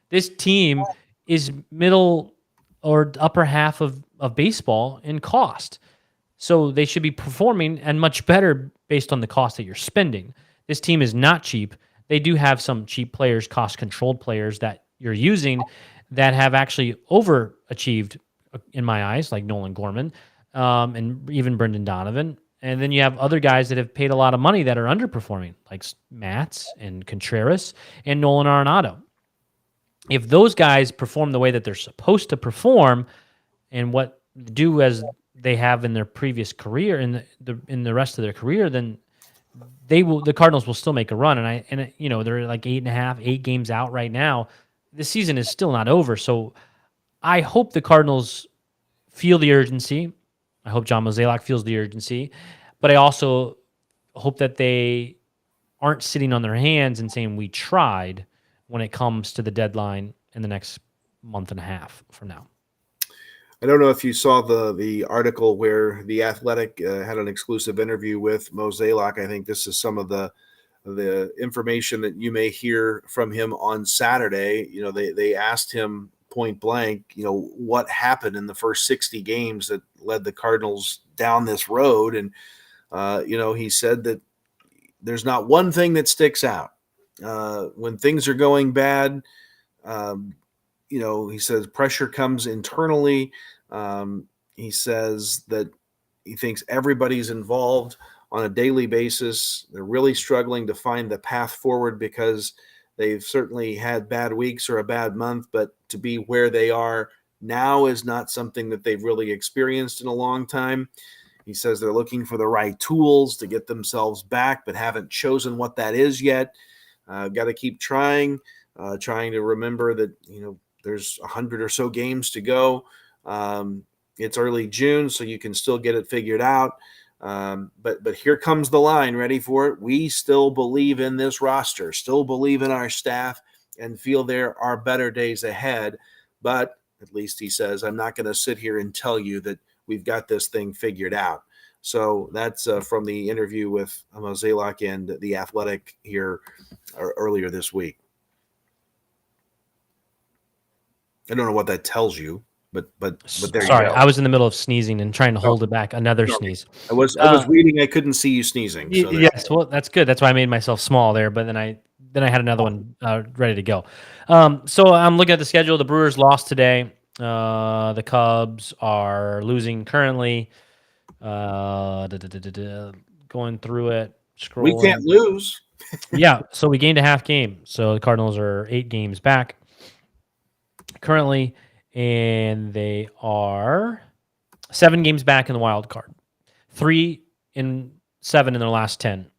This team is middle or upper half of baseball in cost. So they should be performing and much better based on the cost that you're spending. This team is not cheap. They do have some cheap players, cost-controlled players that you're using that have actually overachieved in my eyes, like Nolan Gorman and even Brendan Donovan. And then you have other guys that have paid a lot of money that are underperforming, like Matz and Contreras and Nolan Arenado. If those guys perform the way that they're supposed to perform and what do as they have in their previous career, in the rest of their career, then the Cardinals will still make a run. And they're like 8 games out right now. The season is still not over. So I hope the Cardinals feel the urgency. I hope John Mozeliak feels the urgency, but I also hope that they aren't sitting on their hands and saying we tried when it comes to the deadline in the next month and a half from now. I don't know if you saw the article where The Athletic had an exclusive interview with Mozeliak. I think this is some of the information that you may hear from him on Saturday. They asked him point blank, what happened in the first 60 games that led the Cardinals down this road. And, he said that there's not one thing that sticks out. When things are going bad, he says pressure comes internally. He says that he thinks everybody's involved on a daily basis. They're really struggling to find the path forward because they've certainly had bad weeks or a bad month, but to be where they are now is not something that they've really experienced in a long time. He says they're looking for the right tools to get themselves back, but haven't chosen what that is yet. Got to keep trying to remember that, there's 100 or so games to go. It's early June, so you can still get it figured out. But here comes the line. Ready for it? We still believe in this roster, still believe in our staff, and feel there are better days ahead. But at least he says, I'm not going to sit here and tell you that we've got this thing figured out. So that's from the interview with Mozeliak and The Athletic here earlier this week. I don't know what that tells you, but there you go. Sorry, I was in the middle of sneezing and trying to hold it back. Another sneeze. I was reading. I couldn't see you sneezing. So yes, well, that's good. That's why I made myself small there. But then I had another one ready to go. So I'm looking at the schedule. The Brewers lost today. The Cubs are losing currently. Going through it. Scrolling. We can't lose. Yeah, so we gained a half game. So the Cardinals are 8 games back currently, and they are 7 games back in the wild card. 3 in 7 in their last 10.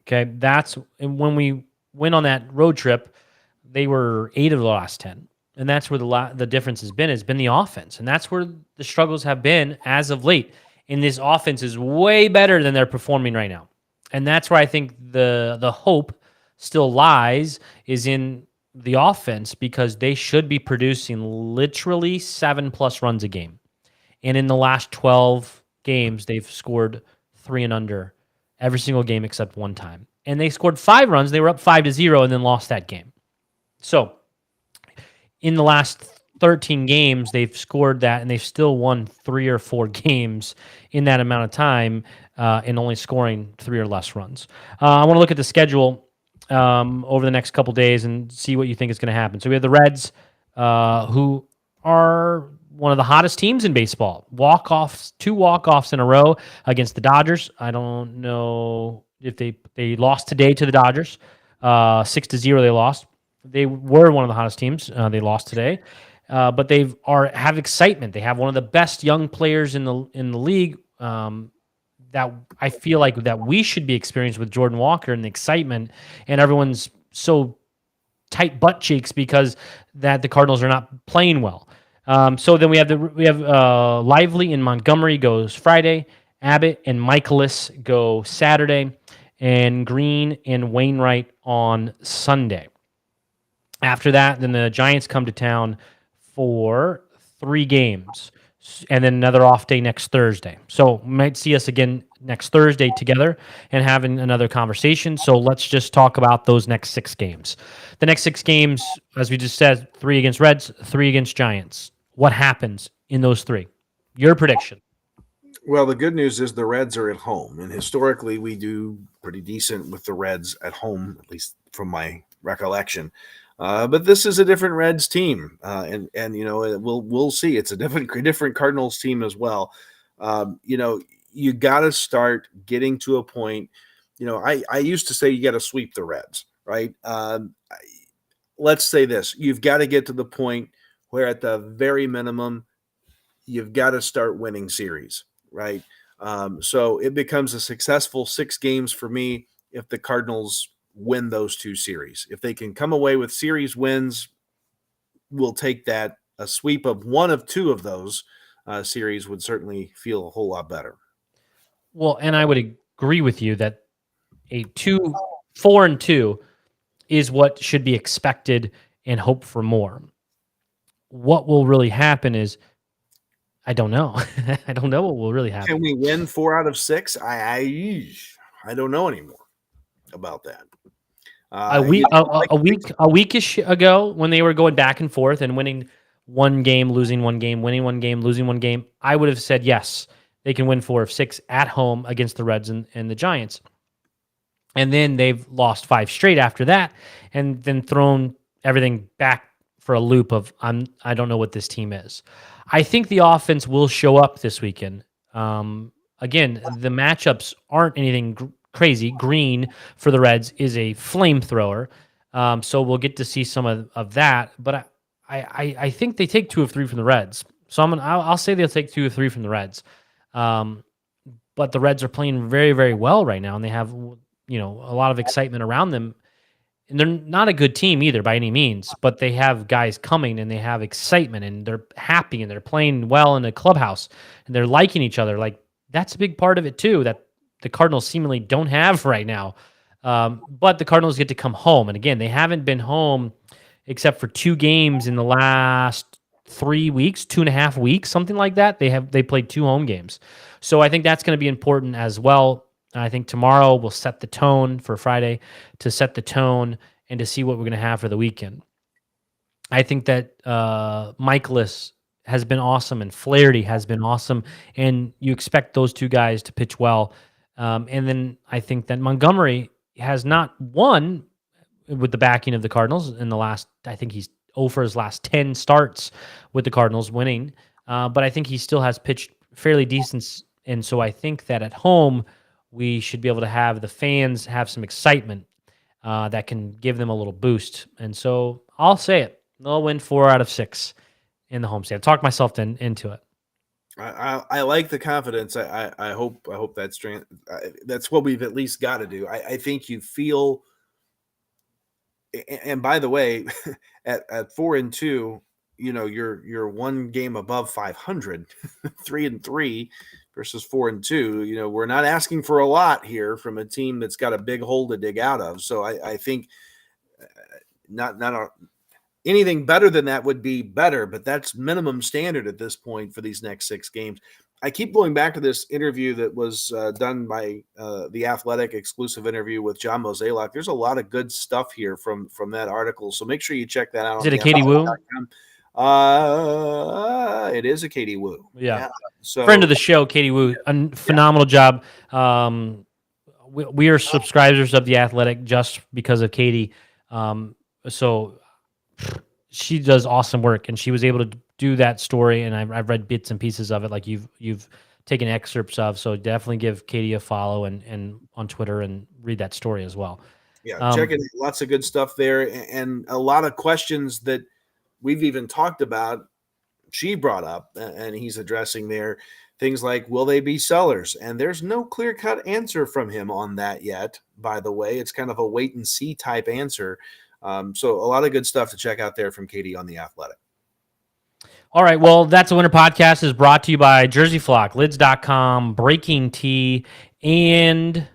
Okay, and when we went on that road trip, they were 8 of the last 10. And that's where the difference has been the offense. And that's where the struggles have been as of late. And this offense is way better than they're performing right now. And that's where I think the hope still lies is in the offense, because they should be producing literally 7+ runs a game. And in the last 12 games, they've scored 3 and under every single game except one time. And they scored 5 runs. They were up 5-0 and then lost that game. So in the last 13 games, they've scored that, and they've still won 3 or 4 games in that amount of time, and only scoring 3 or less runs. I want to look at the schedule over the next couple days and see what you think is going to happen. So we have the Reds, who are one of the hottest teams in baseball. 2 walk-offs in a row against the Dodgers. I don't know if they lost today to the Dodgers. 6-0 they lost. They were one of the hottest teams. They lost today. But they have excitement. They have one of the best young players in the league, that I feel like that we should be experienced with Jordan Walker and the excitement, and everyone's so tight butt cheeks because that the Cardinals are not playing well. So then we have Lively in Montgomery goes Friday, Abbott and Michaelis go Saturday, and Green and Wainwright on Sunday. After that, then the Giants come to town for 3 games, and then another off day next Thursday. So might see us again next Thursday together and having another conversation. So let's just talk about those next 6 games. The next 6 games, as we just said, 3 against Reds, 3 against Giants. What happens in those 3? Your prediction. Well, the good news is the Reds are at home, and historically we do pretty decent with the Reds at home, at least from my recollection. But this is a different Reds team, and we'll see. It's a different Cardinals team as well. You got to start getting to a point. I used to say you got to sweep the Reds, right? Let's say this: you've got to get to the point where, at the very minimum, you've got to start winning series, right? So it becomes a successful 6 games for me if the Cardinals win those 2 series. If they can come away with series wins, we'll take that. A sweep of 1 of 2 of those series would certainly feel a whole lot better. Well, and I would agree with you that a 4-2 is what should be expected and hope for more. What will really happen is, I don't know. I don't know what will really happen. Can we win 4 out of 6? I don't know anymore about that. A weekish ago, when they were going back and forth and winning 1 game, losing 1 game, winning 1 game, losing 1 game, I would have said yes, they can win 4 of 6 at home against the Reds and the Giants. And then they've lost 5 straight after that, and then thrown everything back for a loop of I don't know what this team is. I think the offense will show up this weekend. Again, the matchups aren't anything crazy. Green for the Reds is a flamethrower, so we'll get to see some of that. But I think they take 2 of 3 from the Reds. So I'll say they'll take 2 of 3 from the Reds. But the Reds are playing very, very well right now, and they have a lot of excitement around them. And they're not a good team either by any means, but they have guys coming and they have excitement and they're happy and they're playing well in the clubhouse and they're liking each other. Like That's a big part of it too, that the Cardinals seemingly don't have right now. But the Cardinals get to come home. And again, they haven't been home except for 2 games in the last 3 weeks, 2.5 weeks, something like that. They played 2 home games. So I think that's going to be important as well. I think tomorrow will set the tone for Friday, to set the tone and to see what we're going to have for the weekend. I think that Michaelis has been awesome and Flaherty has been awesome, and you expect those 2 guys to pitch well. And then I think that Montgomery has not won with the backing of the Cardinals in the last, I think he's 0 for his last 10 starts with the Cardinals winning. But I think he still has pitched fairly decent. And so I think that at home, we should be able to have the fans have some excitement that can give them a little boost. And so I'll say it. They'll win 4 out of 6 in the home state. I've talked myself into it. I like the confidence. I hope that's that's what we've at least got to do. I think you feel. And by the way, at 4-2, you're 1 game above 500, 3-3 versus 4-2. We're not asking for a lot here from a team that's got a big hole to dig out of. So I think anything better than that would be better, but that's minimum standard at this point for these next 6 games. I keep going back to this interview that was done by The Athletic, exclusive interview with John Mozeliak. There's a lot of good stuff here from that article, so make sure you check that out. Is it a Katie Woo? It is a Katie Woo. Yeah. So, friend of the show, Katie Woo, a phenomenal job. We are subscribers of The Athletic just because of Katie. So she does awesome work, and she was able to do that story, and I've read bits and pieces of it, like you've taken excerpts of. So definitely give Katie a follow and on Twitter and read that story as well. Yeah, check it. Lots of good stuff there, and a lot of questions that we've even talked about. She brought up, and he's addressing there. Things like, will they be sellers? And there's no clear-cut answer from him on that yet, by the way. It's kind of a wait-and-see type answer. So a lot of good stuff to check out there from Katie on The Athletic. All right, well, That's a Winner podcast is brought to you by Jersey Flock, Lids.com, Breaking Tea, and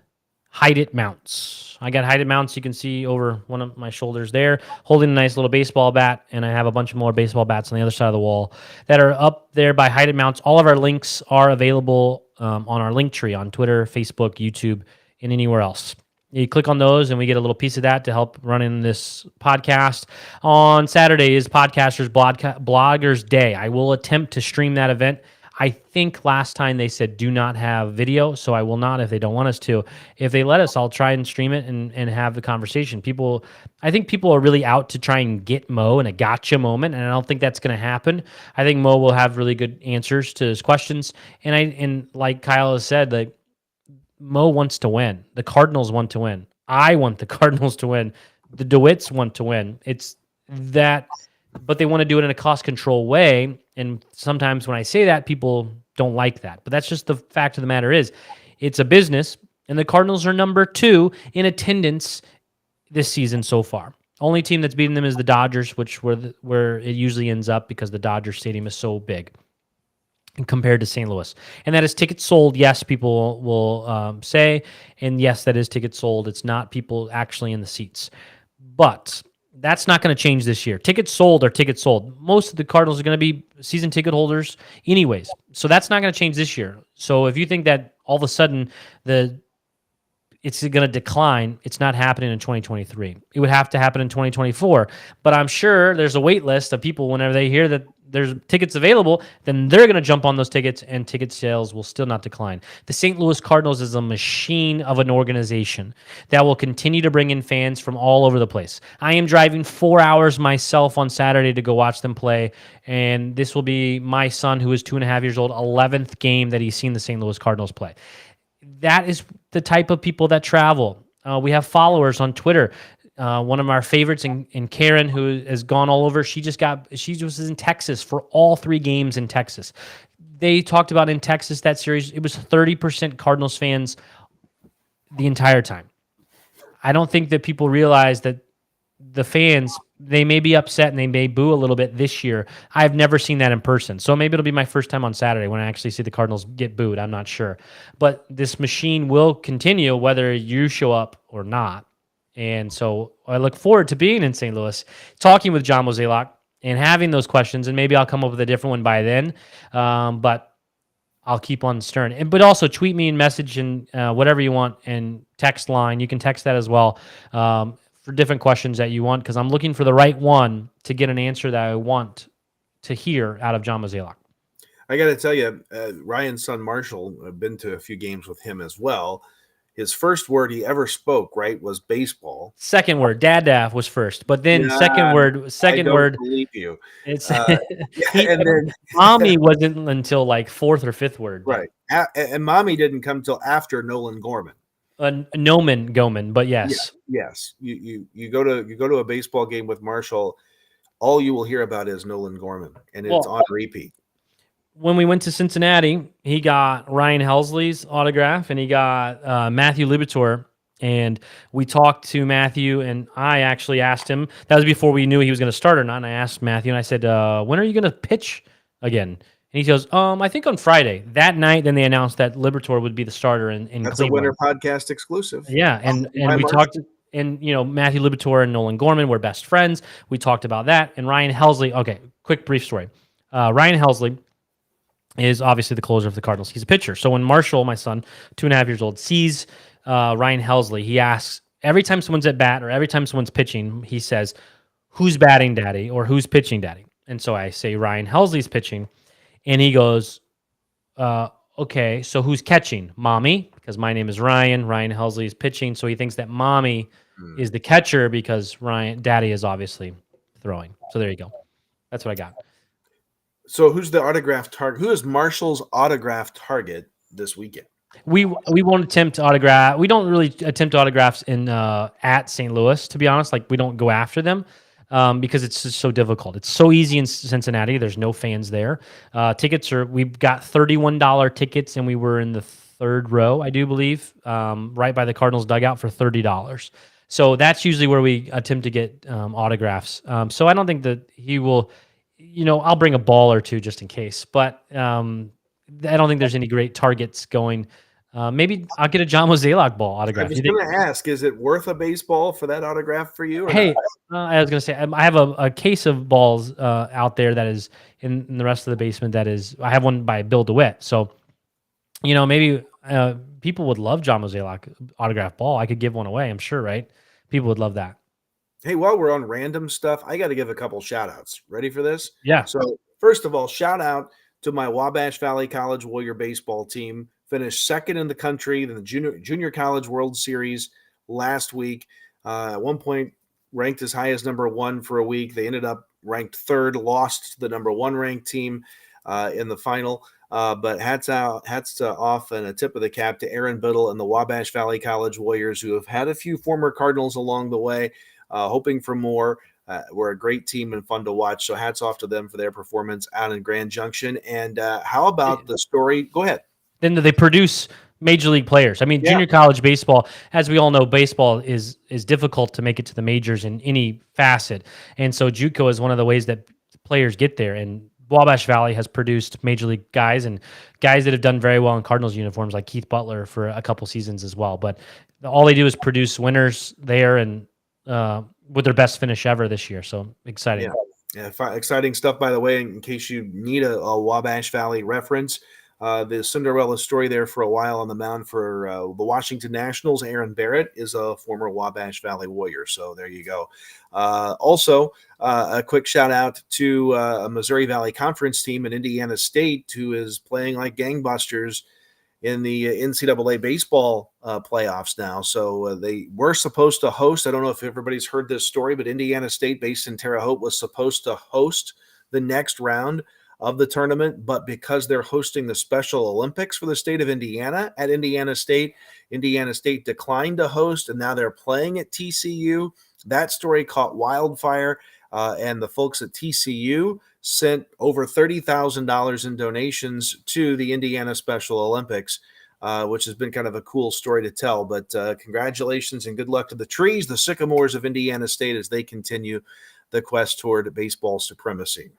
Hide It Mounts. I got Hide It Mounts you can see over one of my shoulders there, holding a nice little baseball bat, and I have a bunch of more baseball bats on the other side of the wall that are up there by Hide It Mounts. All of our links are available on our link tree on Twitter, Facebook, YouTube, and anywhere else. You click on those, and we get a little piece of that to help run in this podcast. On Saturday is Podcasters Bloggers Day. I will attempt to stream that event. I think last time they said do not have video, so I will not if they don't want us to. If they let us, I'll try and stream it and have the conversation. I think people are really out to try and get Mo in a gotcha moment, and I don't think that's going to happen. I think Mo will have really good answers to his questions, and like Kyle has said, like, Mo wants to win. The Cardinals want to win. I want the Cardinals to win. The DeWitts want to win. It's that, but they want to do it in a cost control way. And sometimes when I say that, people don't like that. But that's just the fact of the matter is, it's a business, and the Cardinals are number 2 in attendance this season so far. Only team that's beaten them is the Dodgers, which where it usually ends up because the Dodger Stadium is so big compared to St. Louis. And that is tickets sold. Yes, people will say, and yes, that is tickets sold. It's not people actually in the seats. But that's not going to change this year. Tickets sold are tickets sold. Most of the Cardinals are going to be season ticket holders anyways. So that's not going to change this year. So if you think that all of a sudden it's going to decline, it's not happening in 2023. It would have to happen in 2024. But I'm sure there's a wait list of people whenever they hear that there's tickets available, then they're going to jump on those tickets, and ticket sales will still not decline. The St. Louis Cardinals is a machine of an organization that will continue to bring in fans from all over the place. I am driving 4 hours myself on Saturday to go watch them play, and this will be my son, who is 2.5 years old, 11th game that he's seen the St. Louis Cardinals play. That is the type of people that travel. We have followers on Twitter. One of our favorites, in Karen, who has gone all over. She was in Texas for all 3 games in Texas. They talked about in Texas that series, it was 30% Cardinals fans the entire time. I don't think that people realize that the fans they may be upset and they may boo a little bit this year. I've never seen that in person. So maybe it'll be my first time on Saturday when I actually see the Cardinals get booed. I'm not sure. But this machine will continue whether you show up or not. And so I look forward to being in St. Louis, talking with John Mozeliak and having those questions. And maybe I'll come up with a different one by then. But I'll keep on stirring. But also tweet me and message and whatever you want and text line. You can text that as well. For different questions that you want, because I'm looking for the right one to get an answer that I want to hear out of John Mozeliak. I got to tell you, Ryan's son Marshall, I've been to a few games with him as well. His first word he ever spoke, right, was baseball. Second word, Dad was first, but then second word. I don't believe you. It's and then mommy wasn't until like fourth or fifth word, right? And mommy didn't come till after Nolan Gorman. Noman Goman, but yes. Yes. You go to a baseball game with Marshall, all you will hear about is Nolan Gorman, and it's on repeat. When we went to Cincinnati, he got Ryan Helsley's autograph and he got Matthew Liberatore, and we talked to Matthew, and I actually asked him, that was before we knew he was going to start or not, and I asked Matthew, and I said, when are you going to pitch again? And he goes, I think on Friday. That night, then they announced that Liberatore would be the starter in That's Cleveland. a Winter Podcast exclusive. Yeah, and we talked, and Matthew Liberatore and Nolan Gorman were best friends. We talked about that, and Ryan Helsley. Okay, quick brief story. Ryan Helsley is obviously the closer of the Cardinals. He's a pitcher. So when Marshall, my son, 2.5 years old, sees Ryan Helsley, he asks every time someone's at bat or every time someone's pitching, he says, "Who's batting, Daddy?" or "Who's pitching, Daddy?" And so I say Ryan Helsley's pitching. And he goes, okay, so who's catching? Mommy, because my name is Ryan. Ryan Helsley is pitching. So he thinks that mommy is the catcher because Daddy is obviously throwing. So there you go. That's what I got. So who's the autograph target? Who is Marshall's autograph target this weekend? We won't attempt autograph. We don't really attempt autographs in at St. Louis, to be honest. Like, we don't go after them. Because it's just so difficult. It's so easy in Cincinnati. There's no fans there. We've got $31 tickets, and we were in the third row, I do believe, right by the Cardinals dugout for $30. So that's usually where we attempt to get autographs. So I don't think that he will, I'll bring a ball or two just in case, but I don't think there's any great targets going. Maybe I'll get a John Mozeliak ball autograph. I was going to ask, is it worth a baseball for that autograph for you? Hey, I was going to say, I have a case of balls out there that is in the rest of the basement. I have one by Bill DeWitt. So, maybe people would love John Mozeliak autograph ball. I could give one away, I'm sure, right? People would love that. Hey, while we're on random stuff, I got to give a couple shout outs. Ready for this? Yeah. So first of all, shout out to my Wabash Valley College Warrior baseball team. Finished second in the country in the Junior College World Series last week. At one point, ranked as high as number 1 for a week. They ended up ranked third, lost to the number 1 ranked team in the final. But hats off and a tip of the cap to Aaron Biddle and the Wabash Valley College Warriors, who have had a few former Cardinals along the way, hoping for more. We're a great team and fun to watch. So hats off to them for their performance out in Grand Junction. And how about the story? Go ahead. Then they produce major league players. I mean, junior college baseball, as we all know, baseball is difficult to make it to the majors in any facet. And so JUCO is one of the ways that players get there. And Wabash Valley has produced major league guys and guys that have done very well in Cardinals uniforms, like Keith Butler for a couple seasons as well. But all they do is produce winners there, and with their best finish ever this year. So exciting. Yeah, exciting stuff, by the way, in case you need a Wabash Valley reference. The Cinderella story there for a while on the mound for the Washington Nationals. Aaron Barrett is a former Wabash Valley Warrior. So there you go. Also, a quick shout out to a Missouri Valley Conference team at Indiana State who is playing like gangbusters in the NCAA baseball playoffs now. So they were supposed to host. I don't know if everybody's heard this story, but Indiana State, based in Terre Haute, was supposed to host the next round of the tournament, but because they're hosting the Special Olympics for the state of Indiana at Indiana State declined to host, and now they're playing at TCU. That story caught wildfire, and the folks at TCU sent over $30,000 in donations to the Indiana Special Olympics, which has been kind of a cool story to tell. But congratulations and good luck to the trees, the sycamores of Indiana State, as they continue the quest toward baseball supremacy.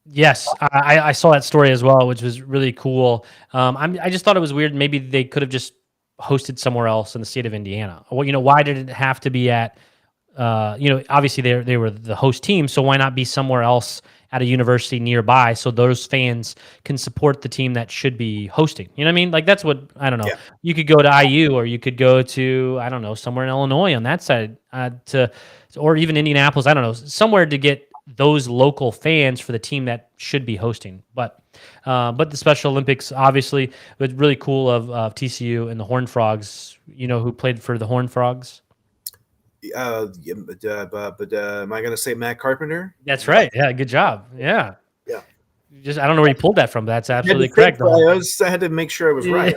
Yes, I saw that story as well, which was really cool. I just thought it was weird. Maybe they could have just hosted somewhere else in the state of Indiana. Well, why did it have to be at? Obviously they were the host team, so why not be somewhere else at a university nearby so those fans can support the team that should be hosting? You know what I mean? Like that's what I don't know. Yeah. You could go to IU, or you could go to I don't know somewhere in Illinois on that side, or even Indianapolis. I don't know, somewhere to get those local fans for the team that should be hosting. But the Special Olympics obviously was really cool of TCU and the Horned Frogs. Who played for the Horned Frogs? Am I going to say Matt Carpenter? That's right. Yeah, good job. Yeah. Yeah. I don't know where you pulled that from. That's absolutely I correct. had to make sure I was right.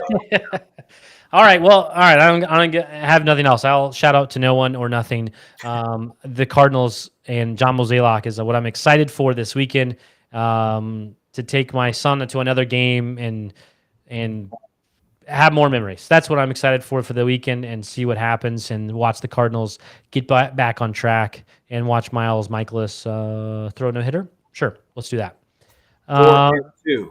All right. Well, all right. I don't have nothing else. I'll shout out to no one or nothing. The Cardinals and John Mozeliak is what I'm excited for this weekend. To take my son to another game and have more memories. That's what I'm excited for the weekend, and see what happens and watch the Cardinals get back on track and watch Miles Michaelis throw a no-hitter. Sure, let's do that. 4-2.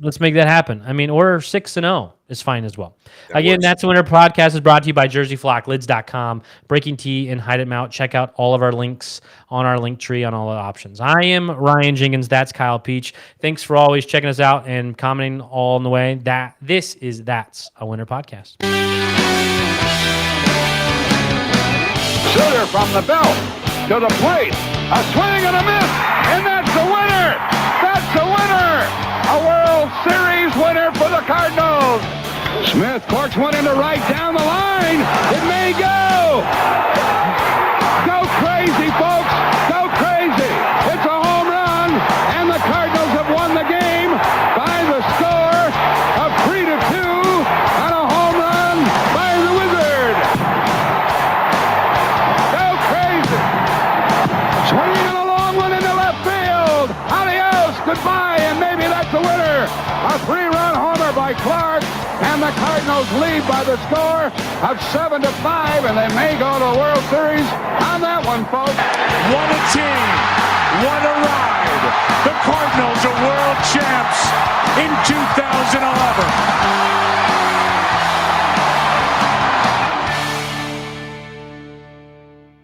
Let's make that happen. I mean, or 6-0 is fine as well. Again, That's the Winter Podcast is brought to you by JerseyFlockLids.com, Breaking Tea, and Hide It Out. Check out all of our links on our link tree on all the options. I am Ryan Jenkins. That's Kyle Peach. Thanks for always checking us out and commenting all in the way. That's a Winter Podcast. Sutter from the belt to the plate. A swing and a miss, and that's the winner. That's the winner. A World Series winner for the Cardinals. Smith corks one into right down the line. It may go. Go crazy, folks. Go crazy. It's a home run, and the Cardinals have won the game by the score of 3-2 on a home run by the Wizard. Go crazy. Swinging a long one into left field. Adios, goodbye, and maybe that's the winner. A 3-run homer by Clark, and the Cardinals lead by the score of 7-5, and they may go to the World Series on that one, folks. What a team. What a ride. The Cardinals are world champs in 2011.